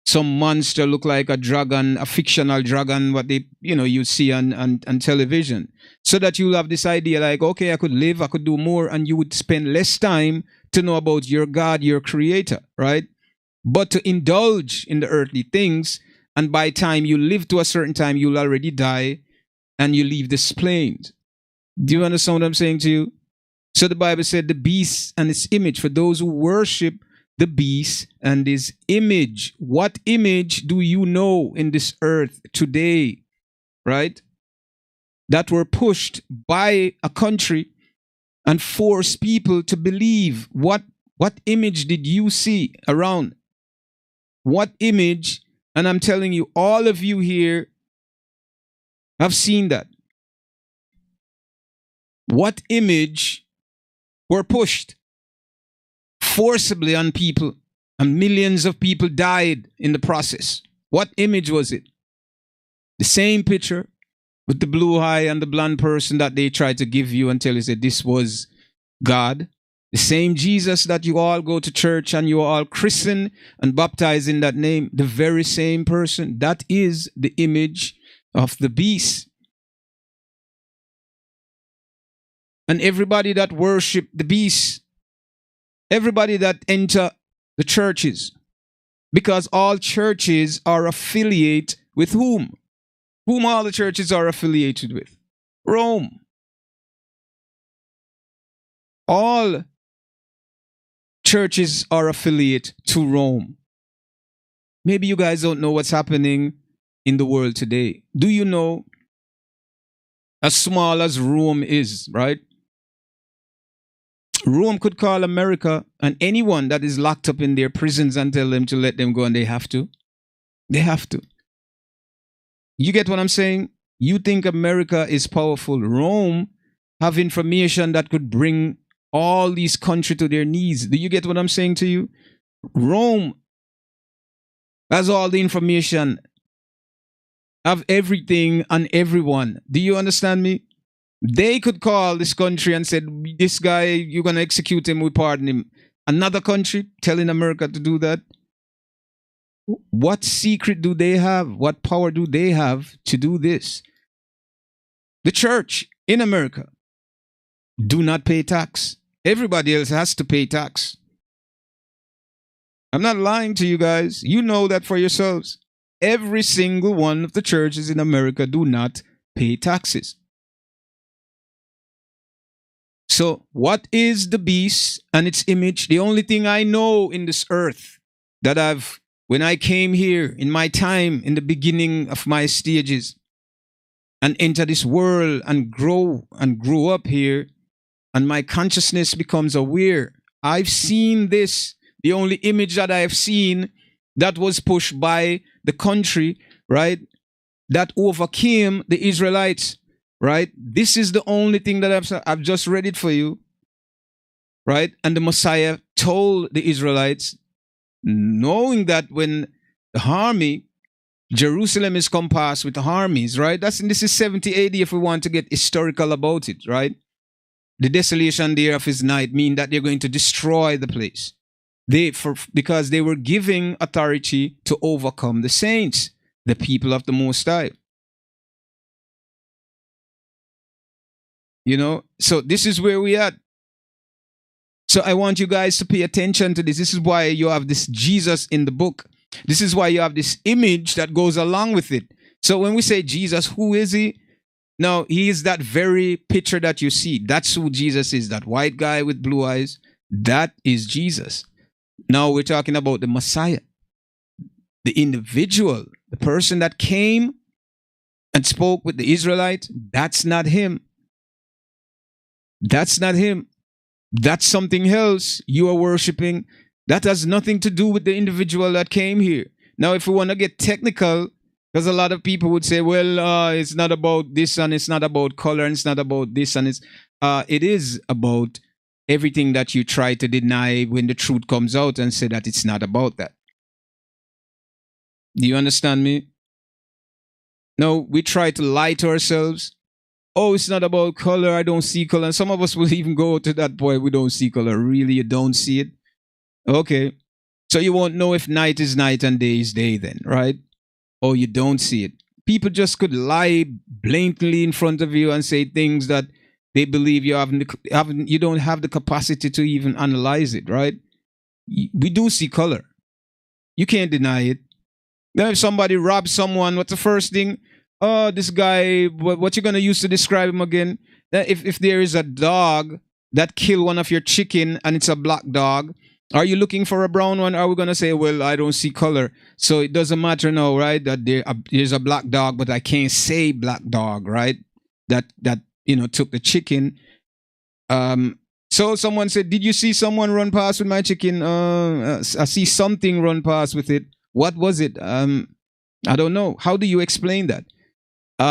some monster look like a dragon, a fictional dragon, what they, you see on television, so that you'll have this idea like, okay, I could live, I could do more, and you would spend less time to know about your God, your creator, right? But to indulge in the earthly things, and by time you live to a certain time, you'll already die and you leave this plane. Do you understand what I'm saying to you? So the Bible said the beast and its image, for those who worship the beast and his image. What image do you know in this earth today, right? That were pushed by a country and forced people to believe. What image did you see around? What image? And I'm telling you, all of you here have seen that. What image were pushed forcibly on people, and millions of people died in the process? What image was it? The same picture with the blue eye and the blonde person that they tried to give you until you said this was God. The same Jesus that you all go to church and you all christen and baptize in that name. The very same person. That is the image of the beast. And everybody that worship the beast, everybody that enter the churches, because all churches are affiliated with whom? Whom all the churches are affiliated with? Rome. All churches are affiliated to Rome. Maybe you guys don't know what's happening in the world today. Do you know, as small as Rome is, right? Rome could call America and anyone that is locked up in their prisons and tell them to let them go, and they have to. They have to. You get what I'm saying? You think America is powerful. Rome have information that could bring all these countries to their knees. Do you get what I'm saying to you? Rome has all the information, have everything and everyone. Do you understand me? They could call this country and said, this guy, you're going to execute him, we pardon him. Another country telling America to do that. What secret do they have? What power do they have to do this? The church in America do not pay tax. Everybody else has to pay tax. I'm not lying to you guys. You know that for yourselves. Every single one of the churches in America do not pay taxes. So what is the beast and its image? The only thing I know in this earth that when I came here in my time, in the beginning of my stages, and enter this world and grew up here, and my consciousness becomes aware. I've seen this. The only image that I have seen that was pushed by the country, right, that overcame the Israelites, right? This is the only thing that I've just read it for you, right? And the Messiah told the Israelites, knowing that when the army Jerusalem is compassed with armies, right? This is 70 AD if we want to get historical about it, right? The desolation there of his night mean that they're going to destroy the place. Because they were giving authority to overcome the saints, the people of the Most High. You know, so this is where we at. So I want you guys to pay attention to this. This is why you have this Jesus in the book. This is why you have this image that goes along with it. So when we say Jesus, who is he? No, he is that very picture that you see. That's who Jesus is. That white guy with blue eyes. That is Jesus. Now we're talking about the Messiah, the individual, the person that came and spoke with the Israelites. That's not him. That's not him. That's something else you are worshiping. That has nothing to do with the individual that came here. Now, if we want to get technical, because a lot of people would say, well, it's not about this and it's not about color and it's not about this and it is about everything that you try to deny when the truth comes out and say that it's not about that. Do you understand me? No, we try to lie to ourselves. Oh, it's not about color. I don't see color. And some of us will even go to that point. We don't see color. Really, you don't see it? Okay. So you won't know if night is night and day is day then, right? Or you don't see it. People just could lie blatantly in front of you and say things that they believe you you don't have the capacity to even analyze it, right? We do see color. You can't deny it. Now, if somebody robs someone, what's the first thing? Oh, this guy, what you going to use to describe him again? If there is a dog that killed one of your chicken and it's a black dog, are you looking for a brown one? Are we going to say, well, I don't see color, so it doesn't matter now, right? That there's a black dog, but I can't say black dog, right? That took the chicken. So someone said, did you see someone run past with my chicken? I see something run past with it. What was it? I don't know. How do you explain that?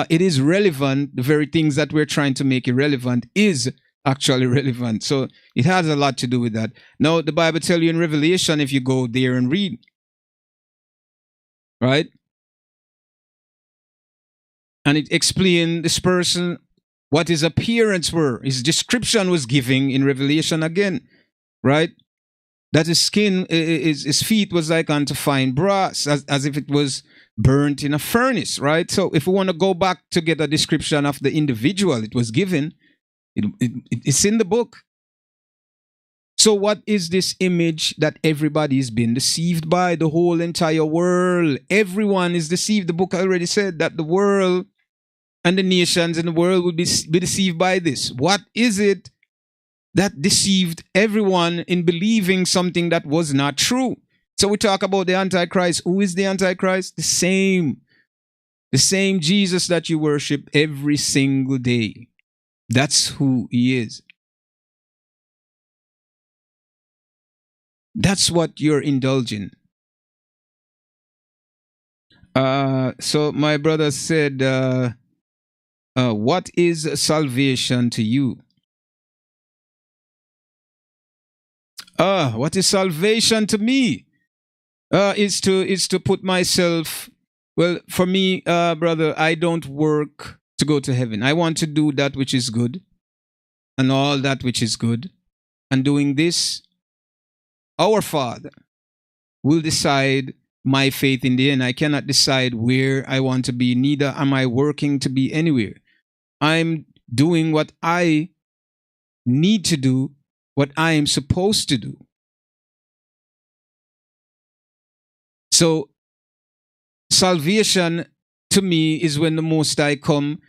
It is relevant. The very things that we're trying to make irrelevant is actually relevant. So it has a lot to do with that. Now, the Bible tells you in Revelation, if you go there and read, right? And it explained this person, what his appearance were. His description was giving in Revelation again, right? That his skin, his feet was like unto fine brass, as if it was burnt in a furnace, right? So if we want to go back to get a description of the individual it was given, it's in the book. So what is this image that everybody's been deceived by? The whole entire world. Everyone is deceived. The book already said that the world and the nations in the world would be deceived by this. What is it that deceived everyone in believing something that was not true? So we talk about the Antichrist. Who is the Antichrist? The same Jesus that you worship every single day. That's who he is. That's what you're indulging. So my brother said, what is salvation to you? What is salvation to me? Is to put myself, well, for me, brother, I don't work to go to heaven. I want to do that which is good and all that which is good. And doing this, our Father will decide my faith in the end. I cannot decide where I want to be, neither am I working to be anywhere. I'm doing what I need to do, what I am supposed to do. So salvation to me is when the Most High come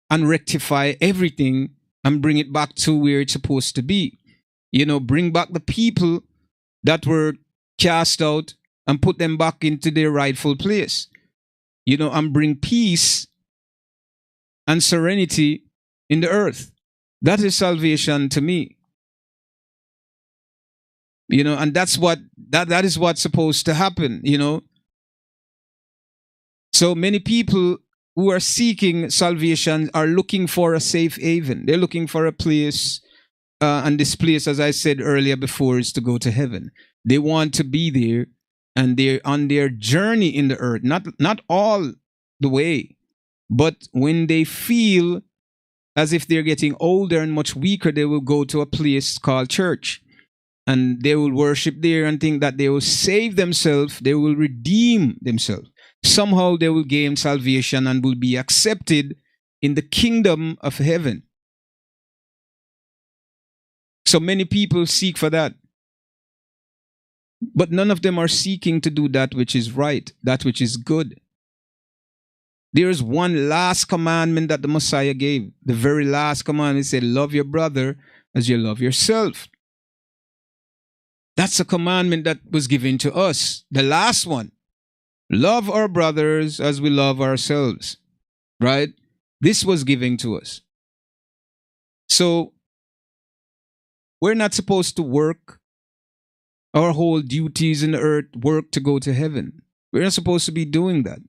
and rectify everything and bring it back to where it's supposed to be. Bring back the people that were cast out and put them back into their rightful place. And bring peace and serenity in the earth. That is salvation to me. And that's what that is what's supposed to happen. So many people who are seeking salvation are looking for a safe haven. They're looking for a place, and this place, as I said earlier before, is to go to heaven. They want to be there and they're on their journey in the earth, not all the way, but when they feel as if they're getting older and much weaker, they will go to a place called church, and they will worship there and think that they will save themselves, they will redeem themselves. Somehow they will gain salvation and will be accepted in the kingdom of heaven. So many people seek for that. But none of them are seeking to do that which is right, that which is good. There is one last commandment that the Messiah gave. The very last commandment said, love your brother as you love yourself. That's a commandment that was given to us. The last one. Love our brothers as we love ourselves. Right? This was given to us. So, we're not supposed to work our whole duties in the earth, work to go to heaven. We're not supposed to be doing that.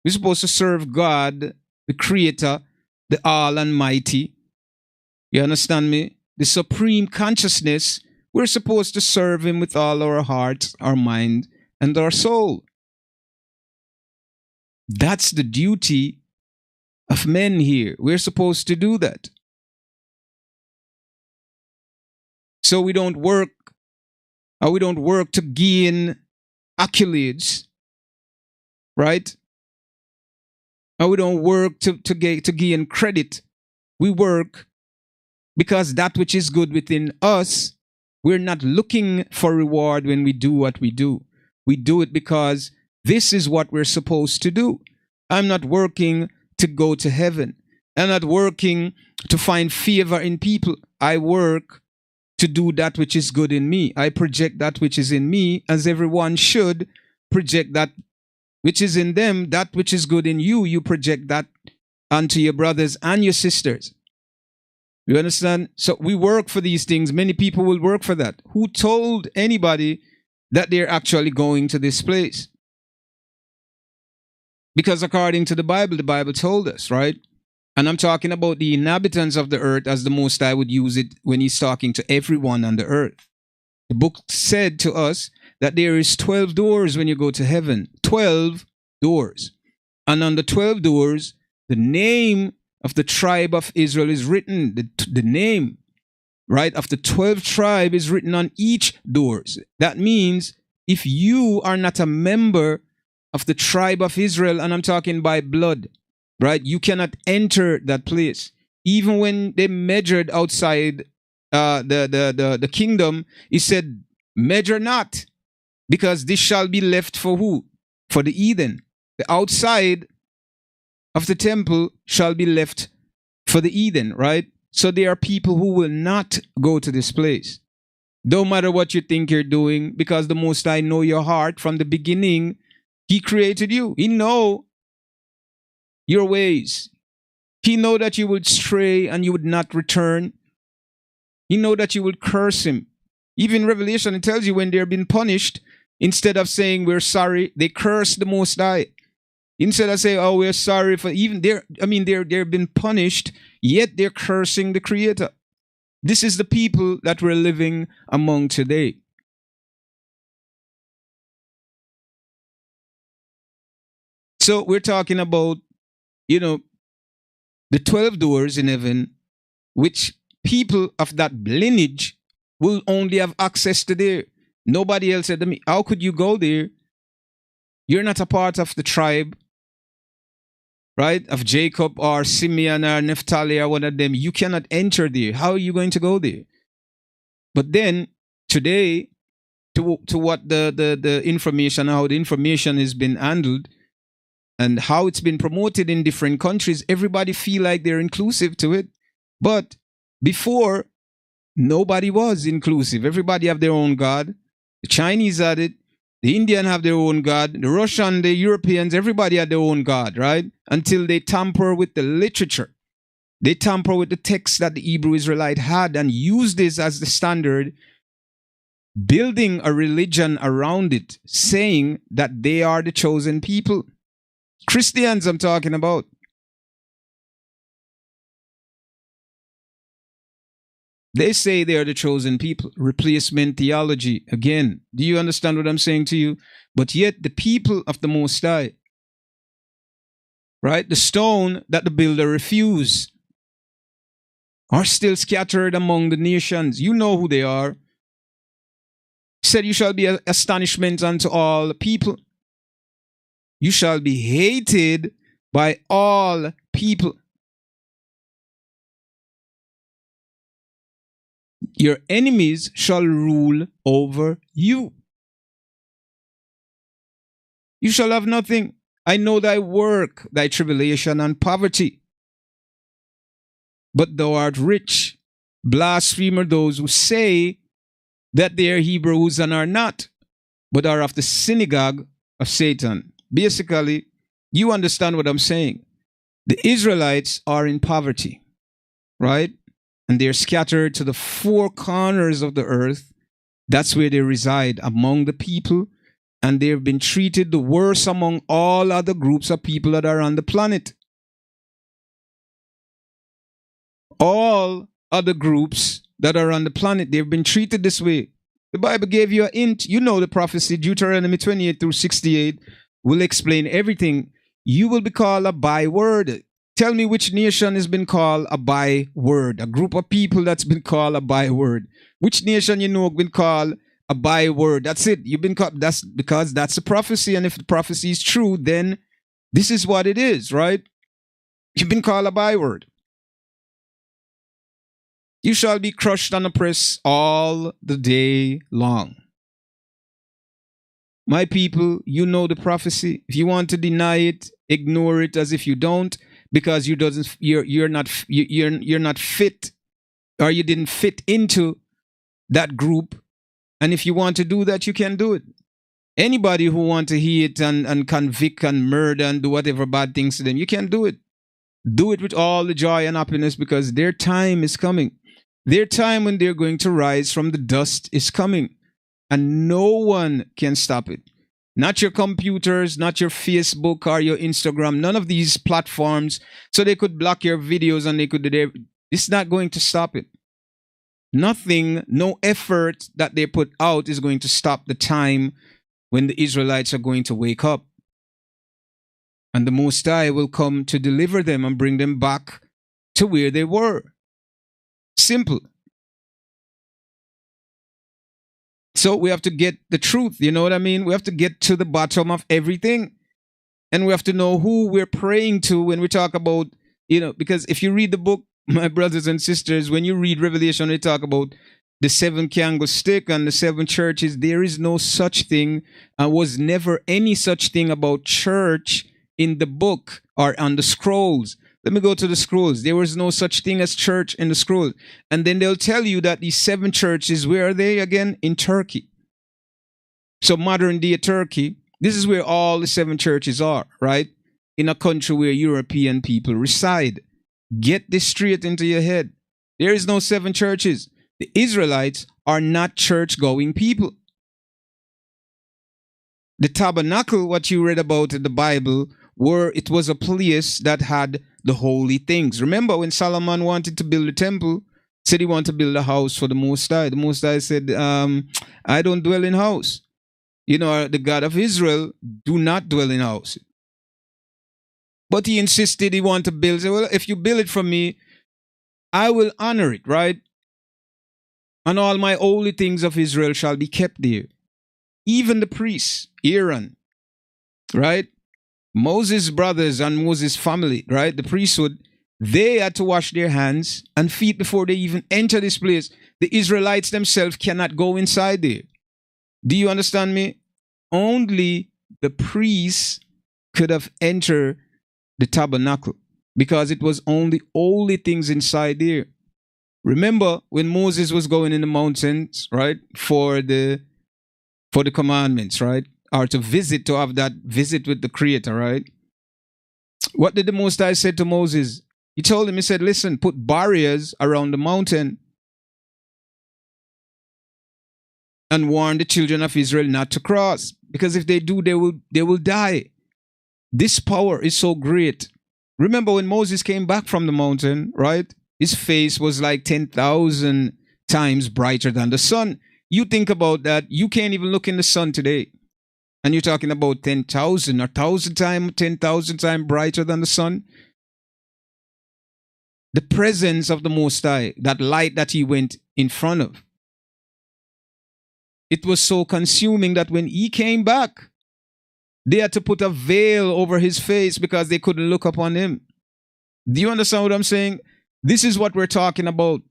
We're supposed to serve God, the Creator, the All Almighty. You understand me? The supreme consciousness. We're supposed to serve Him with all our heart, our mind, and our soul. That's the duty of men here. We're supposed to do that. So we don't work to gain accolades, right? Or we don't work to gain credit. We work because that which is good within us, we're not looking for reward when we do what we do. We do it because this is what we're supposed to do. I'm not working to go to heaven. I'm not working to find favor in people. I work to do that which is good in me. I project that which is in me, as everyone should project that which is in them, that which is good in you. You project that onto your brothers and your sisters. You understand? So we work for these things. Many people will work for that. Who told anybody that they're actually going to this place? Because according to the Bible told us, right? And I'm talking about the inhabitants of the earth as the Most High would use it when He's talking to everyone on the earth. The book said to us that there is 12 doors when you go to heaven. 12 doors. And on the 12 doors, the name of the tribe of Israel is written. The name, right, of the 12 tribe is written on each doors. That means if you are not a member of the tribe of Israel, and I'm talking by blood, right? You cannot enter that place. Even when they measured outside the kingdom, He said, measure not, because this shall be left for who? For the heathen. The outside of the temple shall be left for the heathen, right? So there are people who will not go to this place. Don't matter what you think you're doing, because the Most High know your heart from the beginning. He created you. He know your ways. He know that you would stray and you would not return. He know that you would curse Him. Even in Revelation, it tells you when they're being punished, instead of saying we're sorry, they curse the Most High. Instead of saying, oh, we're sorry for, even they're been punished, yet they're cursing the Creator. This is the people that we're living among today. So we're talking about, the 12 doors in heaven, which people of that lineage will only have access to there. Nobody else said to me, how could you go there? You're not a part of the tribe, right, of Jacob or Simeon or Naphtali or one of them. You cannot enter there. How are you going to go there? But then today, to what the information, how the information has been handled and how it's been promoted in different countries, everybody feel like they're inclusive to it. But before, nobody was inclusive. Everybody have their own God. The Chinese had it. The Indian have their own God. The Russian, the Europeans, everybody had their own God, right? Until they tamper with the literature. They tamper with the text that the Hebrew Israelite had and use this as the standard, building a religion around it, saying that they are the chosen people. Christians I'm talking about. They say they are the chosen people. Replacement theology. Again, do you understand what I'm saying to you? But yet the people of the Most High, right? The stone that the builder refused are still scattered among the nations. You know who they are. He said, you shall be an astonishment unto all people. You shall be hated by all people. Your enemies shall rule over you. You shall have nothing. I know thy work, thy tribulation and poverty. But thou art rich. Blasphemer those who say that they are Hebrews and are not, but are of the synagogue of Satan. Basically, you understand what I'm saying. The Israelites are in poverty, right? And they're scattered to the four corners of the earth. That's where they reside among the people. And they've been treated the worst among all other groups of people that are on the planet. All other groups that are on the planet, they've been treated this way. The Bible gave you a hint. You know the prophecy, Deuteronomy 28 through 68 will explain everything. You will be called a byword. Tell me which nation has been called a byword, a group of people that's been called a byword. Which nation you know has been called a byword? That's it. You've been called, that's because that's a prophecy. And if the prophecy is true, then this is what it is, right? You've been called a byword. You shall be crushed and oppressed all the day long. My people, you know the prophecy. If you want to deny it, ignore it as if you don't, because you're not fit, or you didn't fit into that group. And if you want to do that, you can do it. Anybody who want to hate and convict and murder and do whatever bad things to them, you can do it. Do it with all the joy and happiness, because their time is coming. Their time when they're going to rise from the dust is coming, and no one can stop it. Not your computers, not your Facebook or your Instagram, none of these platforms. So they could block your videos and they could do their, it's not going to stop it. Nothing, no effort that they put out is going to stop the time when the Israelites are going to wake up. And the Most High will come to deliver them and bring them back to where they were. Simple. So we have to get the truth, you know what I mean? We have to get to the bottom of everything. And we have to know who we're praying to when we talk about, you know, because if you read the book, my brothers and sisters, when you read Revelation, they talk about the seven candlestick and the seven churches. There is no such thing, and was never any such thing about church in the book or on the scrolls. Let me go to the scrolls. There was no such thing as church in the scroll. And then they'll tell you that these seven churches, where are they again? In Turkey. So modern day Turkey, this is where all the seven churches are, right? In a country where European people reside. Get this straight into your head. There is no seven churches. The Israelites are not church-going people. The tabernacle, what you read about in the Bible, it was a place that had the holy things. Remember when Solomon wanted to build a temple, said he wanted to build a house for the Most High. The Most High said, I don't dwell in house. You know, the God of Israel do not dwell in house. But he insisted he wanted to build. He said, well, if you build it for me, I will honor it, right? And all my holy things of Israel shall be kept there. Even the priests, Aaron, right? Moses' brothers and Moses' family, right? The priesthood, they had to wash their hands and feet before they even enter this place. The Israelites themselves cannot go inside there. Do you understand me? Only the priests could have entered the tabernacle because it was only holy things inside there. Remember when Moses was going in the mountains, right? For the commandments, right? Or to visit, to have that visit with the Creator, right? What did the Most High say to Moses? He told him, he said, listen, put barriers around the mountain and warn the children of Israel not to cross. Because if they do, they will die. This power is so great. Remember when Moses came back from the mountain, right? His face was like 10,000 times brighter than the sun. You think about that, you can't even look in the sun today. And you're talking about 10,000 or 1,000 times, 10,000 times brighter than the sun. The presence of the Most High, that light that he went in front of, it was so consuming that when he came back, they had to put a veil over his face because they couldn't look upon him. Do you understand what I'm saying? This is what we're talking about.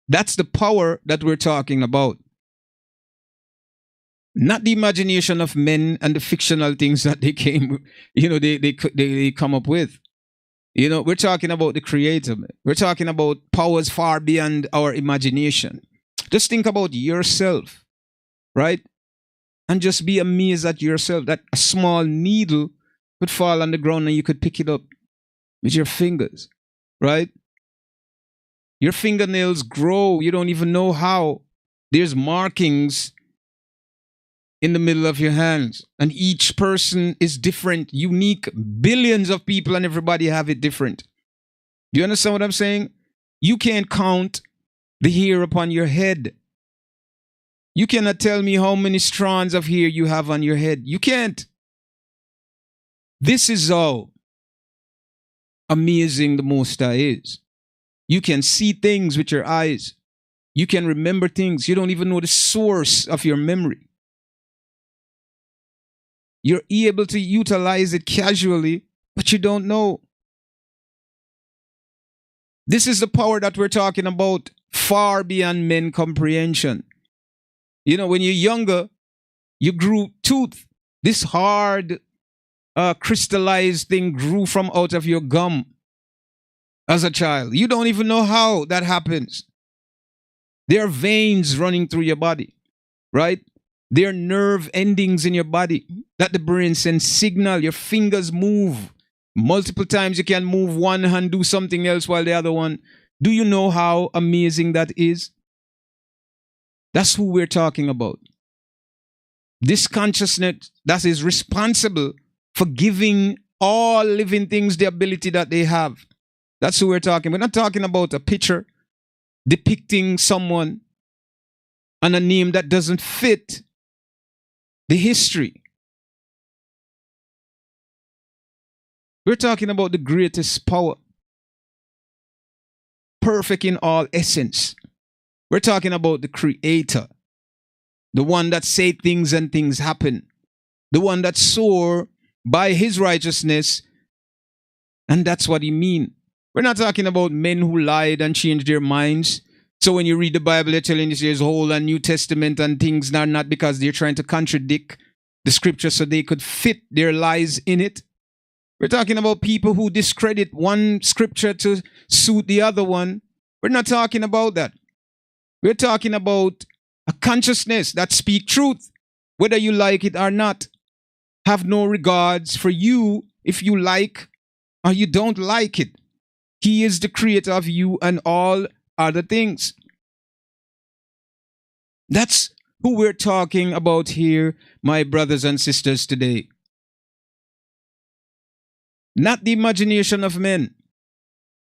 That's the power that we're talking about. Not the imagination of men and the fictional things that they came, they come up with. We're talking about the Creator. We're talking about powers far beyond our imagination. Just think about yourself, right? And just be amazed at yourself that a small needle could fall on the ground and you could pick it up with your fingers, right? Your fingernails grow. You don't even know how. There's markings in the middle of your hands. And each person is different, unique, billions of people, and everybody have it different. Do you understand what I'm saying? You can't count the hair upon your head. You cannot tell me how many strands of hair you have on your head. You can't. This is how amazing the Most High is. You can see things with your eyes. You can remember things. You don't even know the source of your memory. You're able to utilize it casually, but you don't know. This is the power that we're talking about, far beyond men's comprehension. When you're younger, you grew tooth. This hard, crystallized thing grew from out of your gum as a child. You don't even know how that happens. There are veins running through your body, right? There are nerve endings in your body that the brain sends signal. Your fingers move. Multiple times you can move one hand, do something else while the other one. Do you know how amazing that is? That's who we're talking about. This consciousness that is responsible for giving all living things the ability that they have. That's who we're talking. We're not talking about a picture depicting someone and a name that doesn't fit the history. We're talking about the greatest power, perfect in all essence. We're talking about the Creator, the one that said things and things happen, the one that swore by his righteousness, and that's what he means. We're not talking about men who lied and changed their minds. So when you read the Bible, they're telling you there's Old and New Testament and things, not because they're trying to contradict the scripture so they could fit their lies in it. We're talking about people who discredit one scripture to suit the other one. We're not talking about that. We're talking about a consciousness that speaks truth, whether you like it or not. Have no regards for you if you like or you don't like it. He is the creator of you and all other things. That's who we're talking about here, my brothers and sisters, today. Not the imagination of men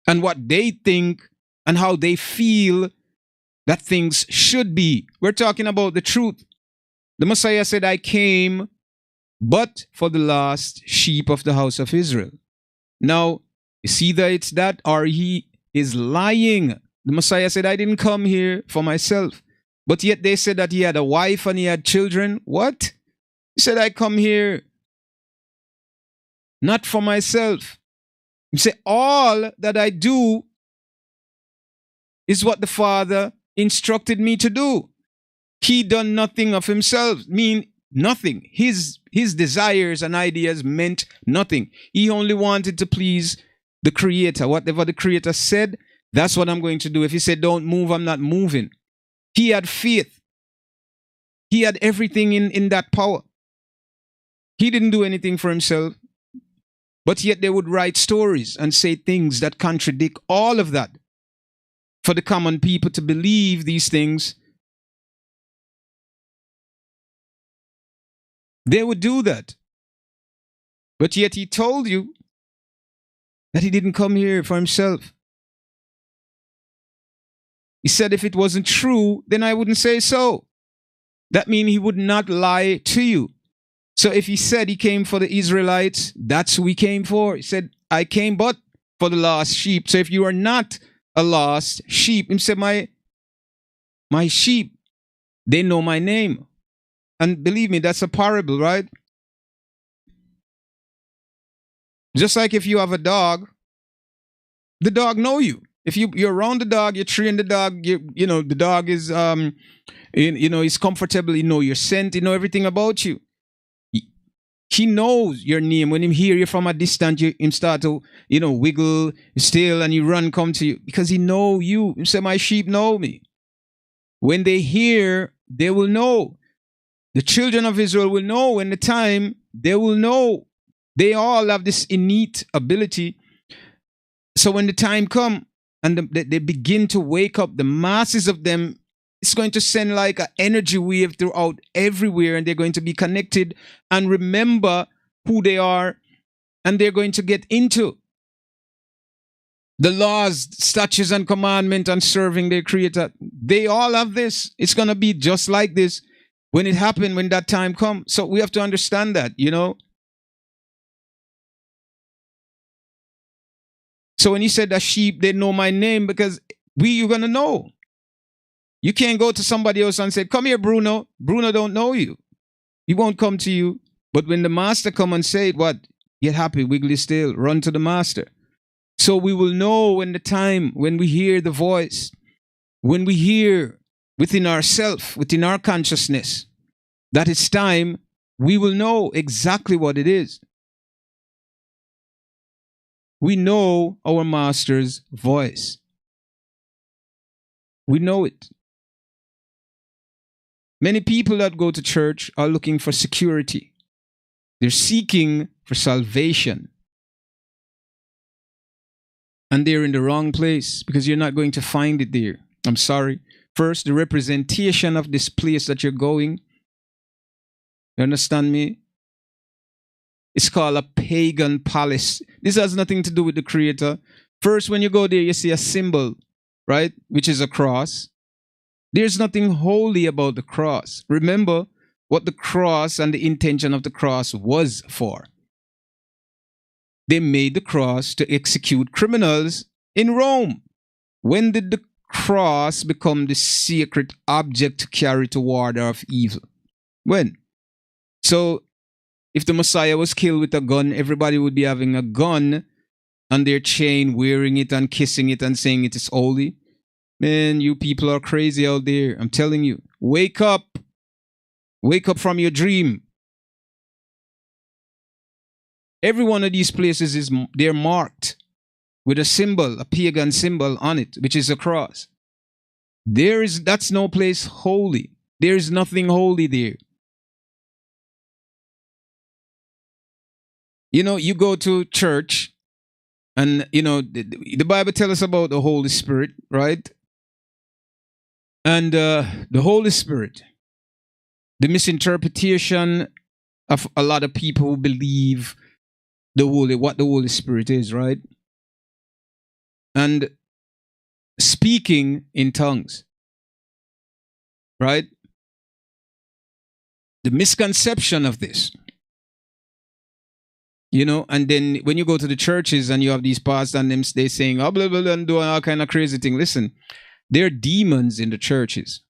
and what they think and how they feel that things should be. We're talking about the truth. The Messiah said, I came but for the lost sheep of the house of Israel. Now, it's either it's that or he is lying. The Messiah said, I didn't come here for myself. But yet they said that he had a wife and he had children. What? He said, I come here not for myself. He said, all that I do is what the Father instructed me to do. He done nothing of himself, mean nothing. His desires and ideas meant nothing. He only wanted to please the Creator. Whatever the Creator said, that's what I'm going to do. If he said, don't move, I'm not moving. He had faith. He had everything in that power. He didn't do anything for himself. But yet they would write stories and say things that contradict all of that for the common people to believe these things. They would do that. But yet he told you that he didn't come here for himself. He said if it wasn't true, then I wouldn't say so. That means he would not lie to you. So if he said he came for the Israelites, that's who he came for. He said, I came but for the lost sheep. So if you are not a lost sheep, he said, my sheep, they know my name. And believe me, that's a parable, right? Just like if you have a dog, the dog know you. If you're around the dog, you train the dog, the dog is, he's comfortable, you know your scent, you know everything about you. He knows your name. When he hear you from a distance, him start to, wiggle still and he come to you because he know you. He say, my sheep know me. When they hear, they will know. The children of Israel will know when the time, they will know. They all have this innate ability. So when the time come and they begin to wake up, the masses of them, it's going to send like an energy wave throughout everywhere, and they're going to be connected and remember who they are, and they're going to get into the laws, statutes, and commandments and serving their Creator. They all have this. It's going to be just like this when it happened, when that time comes. So we have to understand that, So when he said the sheep, they know my name, because you're going to know. You can't go to somebody else and say, come here, Bruno. Bruno don't know you. He won't come to you. But when the master come and say it, what? Get happy, wiggly still, run to the master. So we will know when the time, when we hear the voice, when we hear within ourselves, within our consciousness, that it's time, we will know exactly what it is. We know our master's voice. We know it. Many people that go to church are looking for security. They're seeking for salvation. And they're in the wrong place, because you're not going to find it there. I'm sorry. First, the representation of this place that you're going. You understand me? It's called a pagan palace. This has nothing to do with the Creator. First, when you go there, you see a symbol, right? Which is a cross. There's nothing holy about the cross. Remember what the cross and the intention of the cross was for. They made the cross to execute criminals in Rome. When did the cross become the sacred object to carry to ward off evil? When? So, if the Messiah was killed with a gun, everybody would be having a gun on their chain, wearing it and kissing it and saying it is holy. Man, you people are crazy out there. I'm telling you. Wake up. Wake up from your dream. Every one of these places they're marked with a symbol, a pagan symbol on it, which is a cross. That's no place holy. There is nothing holy there. You go to church and, the Bible tells us about the Holy Spirit, right? And the Holy Spirit, the misinterpretation of a lot of people who believe what the Holy Spirit is, right? And speaking in tongues, right? The misconception of this. And then when you go to the churches and you have these pastors and them, they saying, oh, blah, blah, blah, and doing all kind of crazy thing. Listen, there are demons in the churches.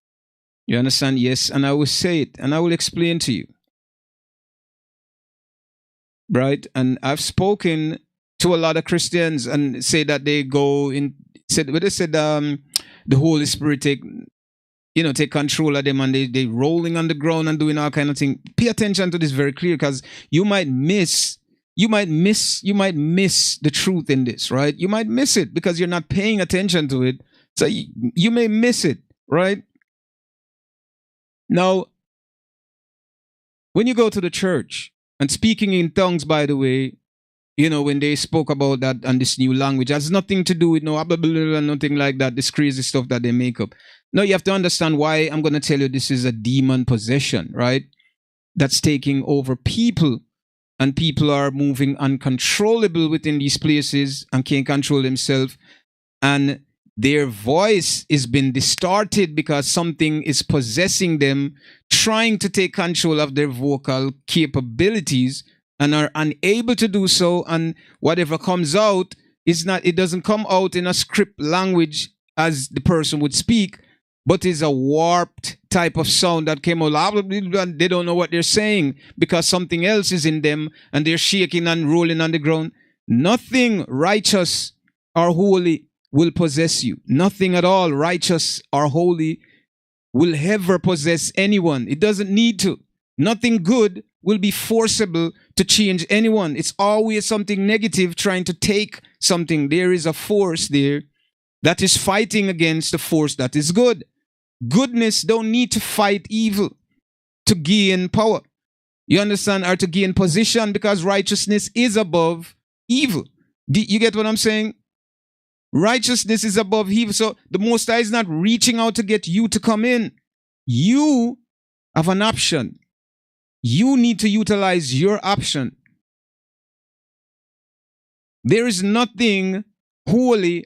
You understand? Yes. And I will say it and I will explain to you. Right? And I've spoken to a lot of Christians and say that they go in, the Holy Spirit take control of them, and they rolling on the ground and doing all kind of thing. Pay attention to this very clear, because you might miss the truth in this, right? You might miss it because you're not paying attention to it. So you may miss it, right? Now, when you go to the church, and speaking in tongues, by the way, when they spoke about that and this new language, has nothing to do with nothing like that, this crazy stuff that they make up. No, you have to understand why I'm going to tell you this is a demon possession, right? That's taking over people. And people are moving uncontrollable within these places and can't control themselves. And their voice is being distorted because something is possessing them, trying to take control of their vocal capabilities and are unable to do so. And whatever comes out is not, it doesn't come out in a script language as the person would speak, but is a warped type of sound that came out. They don't know what they're saying because something else is in them and they're shaking and rolling on the ground. Nothing righteous or holy will possess you. Nothing at all righteous or holy will ever possess anyone. It doesn't need to. Nothing good will be forcible to change anyone. It's always something negative trying to take something. There is a force there that is fighting against the force that is good. Goodness don't need to fight evil to gain power. You understand? Or to gain position, because righteousness is above evil. You get what I'm saying? Righteousness is above evil. So the Most High is not reaching out to get you to come in. You have an option. You need to utilize your option. There is nothing holy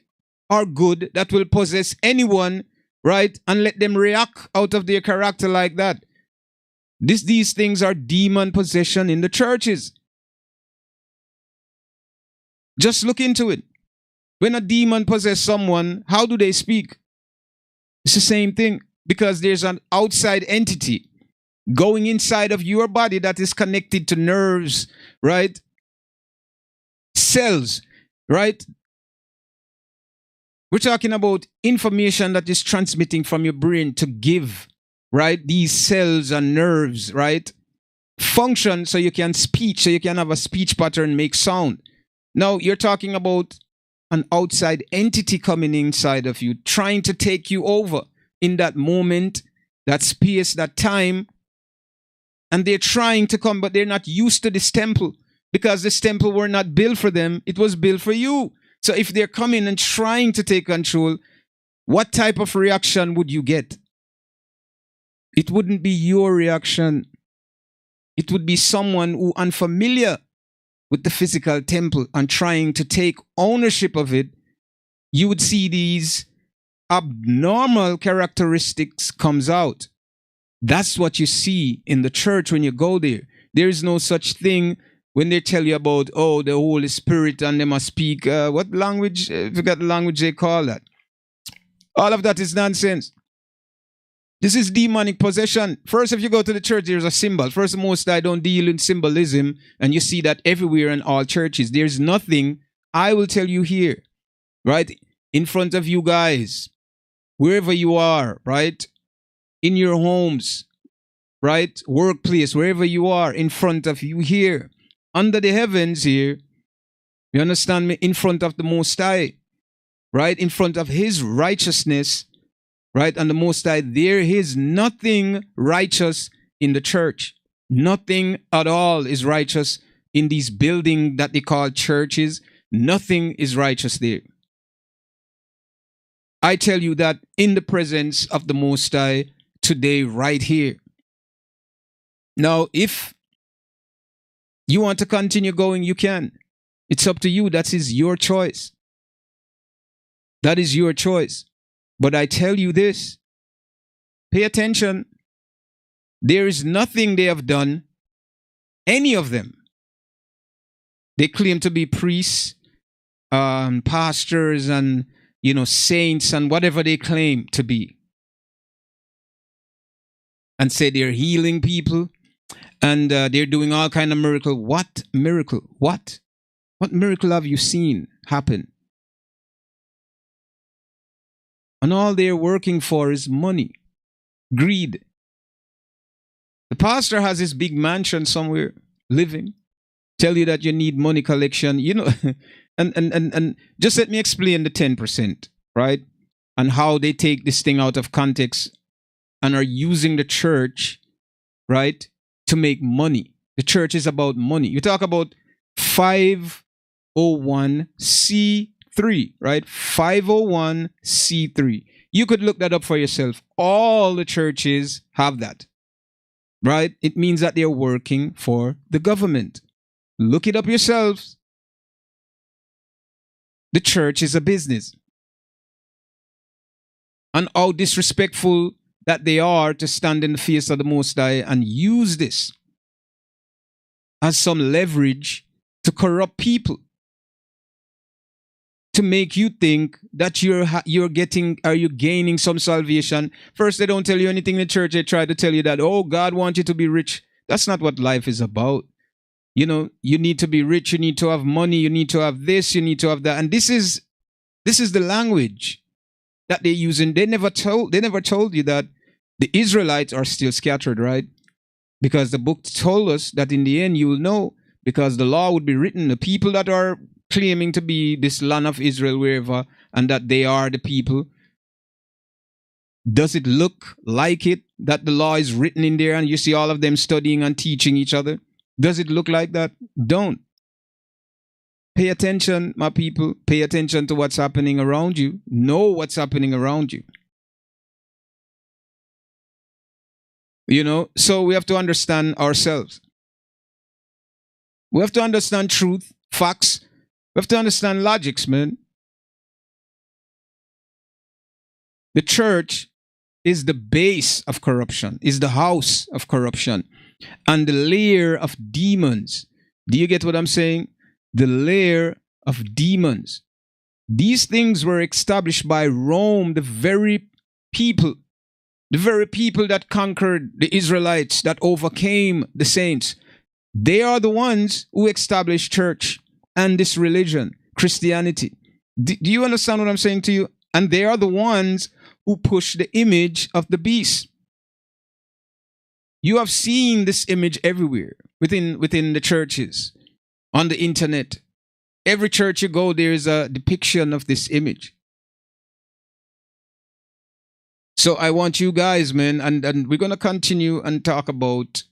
or good that will possess anyone, right? And let them react out of their character like that. These things are demon possession in the churches. Just look into it. When a demon possesses someone, how do they speak? It's the same thing, because there's an outside entity going inside of your body that is connected to nerves, right? Cells, right? We're talking about information that is transmitting from your brain to give, right? These cells and nerves, right? Function so you can speech, so you can have a speech pattern, make sound. Now, you're talking about an outside entity coming inside of you, trying to take you over in that moment, that space, that time. And they're trying to come, but they're not used to this temple, because this temple were not built for them. It was built for you. So if they're coming and trying to take control, what type of reaction would you get? It wouldn't be your reaction. It would be someone who unfamiliar with the physical temple and trying to take ownership of it. You would see these abnormal characteristics comes out. That's what you see in the church when you go there. There is no such thing when they tell you about, oh, the Holy Spirit and they must speak. What language? I forgot the language they call that. All of that is nonsense. This is demonic possession. First, if you go to the church, there's a symbol. First, most I don't deal in symbolism, and you see that everywhere in all churches. There's nothing, I will tell you here, right? In front of you guys, wherever you are, right? In your homes, right? Workplace, wherever you are, in front of you here, under the heavens here, you understand me? In front of the Most High, right? In front of His righteousness, right? And the Most High, there is nothing righteous in the church. Nothing at all is righteous in these buildings that they call churches. Nothing is righteous there. I tell you that in the presence of the Most High today, right here. Now, if you want to continue going, you can. It's up to you. That is your choice. That is your choice. But I tell you this, pay attention. There is nothing they have done, any of them. They claim to be priests, pastors, and saints, and whatever they claim to be, and say they're healing people, and they're doing all kind of miracle. What miracle? What miracle have you seen happen? And all they're working for is money, greed. The pastor has his big mansion somewhere, living, tell you that you need money collection, and just let me explain the 10%, right? And how they take this thing out of context and are using the church, right, to make money. The church is about money. You talk about 501c3, right? 501c3. You could look that up for yourself. All the churches have that, right? It means that they're working for the government. Look it up yourselves. The church is a business. and how disrespectful that they are to stand in the face of the Most High and use this as some leverage to corrupt people, to make you think that you're gaining some salvation. First, they don't tell you anything in the church. They try to tell you that, oh, God wants you to be rich. That's not what life is about. You know, you need to be rich. You need to have money. You need to have this. You need to have that. And this is the language that they're using. They never told you that the Israelites are still scattered, right? Because the book told us that in the end you will know, because the law would be written. The people that are claiming to be this land of Israel, wherever, and that they are the people, does it look like it, that the law is written in there and you see all of them studying and teaching each other? Does it look like that? Don't. Pay attention, my people. Pay attention to what's happening around you. Know what's happening around you. You know, so we have to understand ourselves. We have to understand truth, facts. We have to understand logics, man. The church is the base of corruption, is the house of corruption, and the lair of demons. Do you get what I'm saying? The lair of demons. These things were established by Rome, the very people that conquered the Israelites, that overcame the saints. They are the ones who established church and this religion, Christianity. Do you understand what I'm saying to you? And they are the ones who push the image of the beast. You have seen this image everywhere, within the churches, on the internet. Every church you go, there is a depiction of this image. So I want you guys, man, and we're going to continue and talk about,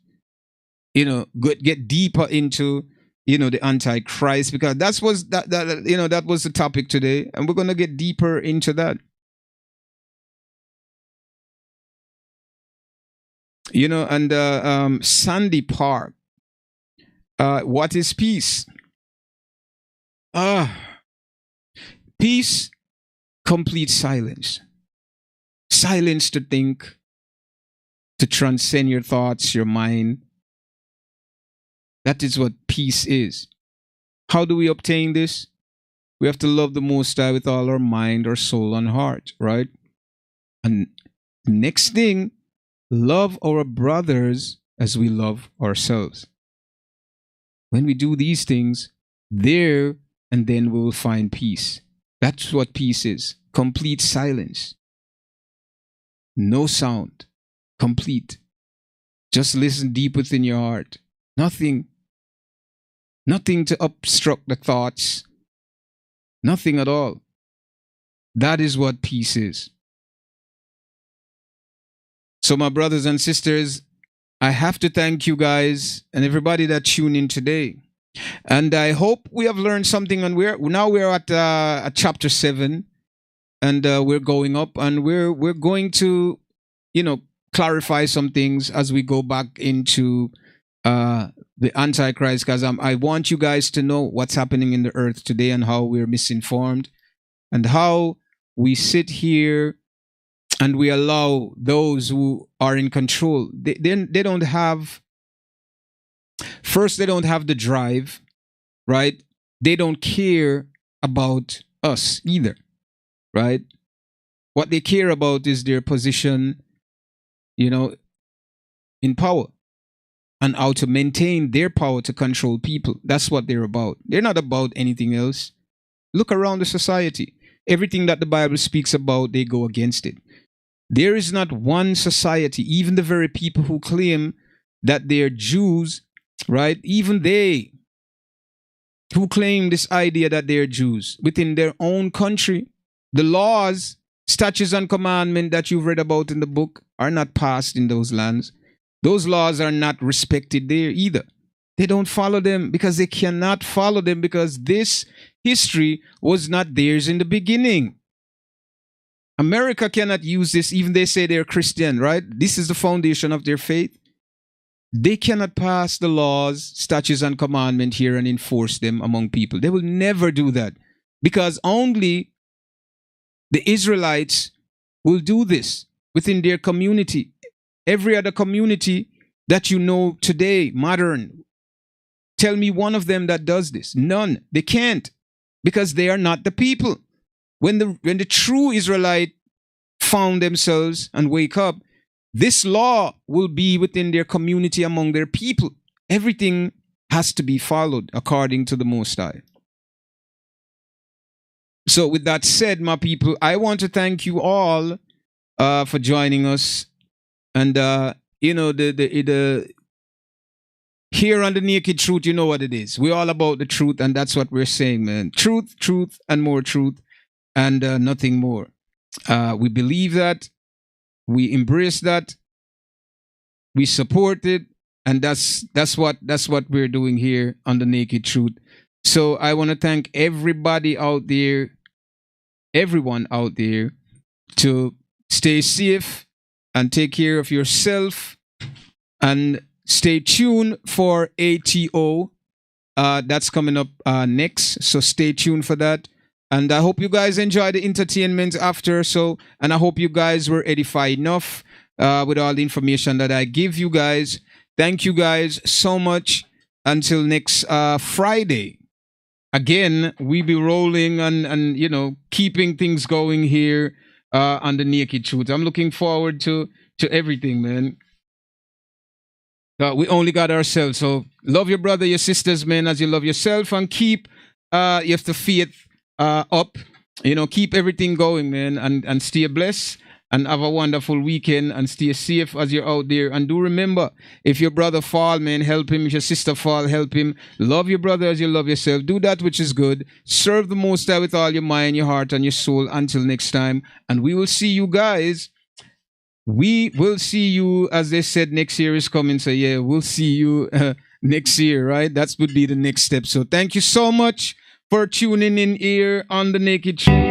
get deeper into, the Antichrist, because that was the topic today, and we're going to get deeper into that. And Sandy Park, what is peace? Peace, complete silence. Silence to think, to transcend your thoughts, your mind. That is what peace is. How do we obtain this? We have to love the Most High with all our mind, our soul, and heart, right? And next thing, love our brothers as we love ourselves. When we do these things, there and then we will find peace. That's what peace is. Complete silence. No sound. Complete. Just listen deep within your heart. Nothing to obstruct the thoughts. Nothing at all. That is what peace is. So my brothers and sisters, I have to thank you guys and everybody that tuned in today. And I hope we have learned something. And we're at chapter 7, and we're going up, and we're going to, clarify some things as we go back into the Antichrist, because I want you guys to know what's happening in the earth today and how we're misinformed and how we sit here and we allow those who are in control. They don't have, first, they don't have the drive, right? They don't care about us either, right? What they care about is their position, in power, and how to maintain their power to control people. That's what they're about. They're not about anything else. Look around the society. Everything that the Bible speaks about, they go against it. There is not one society, even the very people who claim that they're Jews, right? Even they who claim this idea that they're Jews within their own country, the laws, statutes, and commandments that you've read about in the book are not passed in those lands. Those laws are not respected there either. They don't follow them because they cannot follow them, because this history was not theirs in the beginning. America cannot use this, even they say they're Christian, right? This is the foundation of their faith. They cannot pass the laws, statutes, and commandments here and enforce them among people. They will never do that, because only the Israelites will do this within their community. Every other community that you know today, modern, tell me one of them that does this. None. They can't, because they are not the people. When the true Israelite found themselves and wake up, this law will be within their community, among their people. Everything has to be followed according to the Most High. So, with that said, my people, I want to thank you all for joining us. And the here on the Naked Truth, you know what it is. We're all about the truth, and that's what we're saying, man. Truth, truth, and more truth, and nothing more. We believe that. We embrace that. We support it, and that's what we're doing here on the Naked Truth. So I want to thank everybody out there, everyone out there, to stay safe and take care of yourself, and stay tuned for ATO. That's coming up next, so stay tuned for that. And I hope you guys enjoy the entertainment after. And I hope you guys were edified enough with all the information that I give you guys. Thank you guys so much. Until next Friday. Again, we be rolling and keeping things going here on the Naked Truth. I'm looking forward to everything, man. We only got ourselves. So love your brother, your sisters, man, as you love yourself, and keep you have the faith up. Keep everything going, man, and stay blessed, and have a wonderful weekend, and stay safe as you're out there. And do remember, if your brother fall, man, help him. If your sister fall, help him. Love your brother as you love yourself. Do that which is good. Serve the Most High with all your mind, your heart, and your soul. Until next time, and we will see you guys. We will see you, as they said, next year is coming. So yeah, we'll see you next year, right? That would be the next step. So thank you so much for tuning in here on the Naked Truth.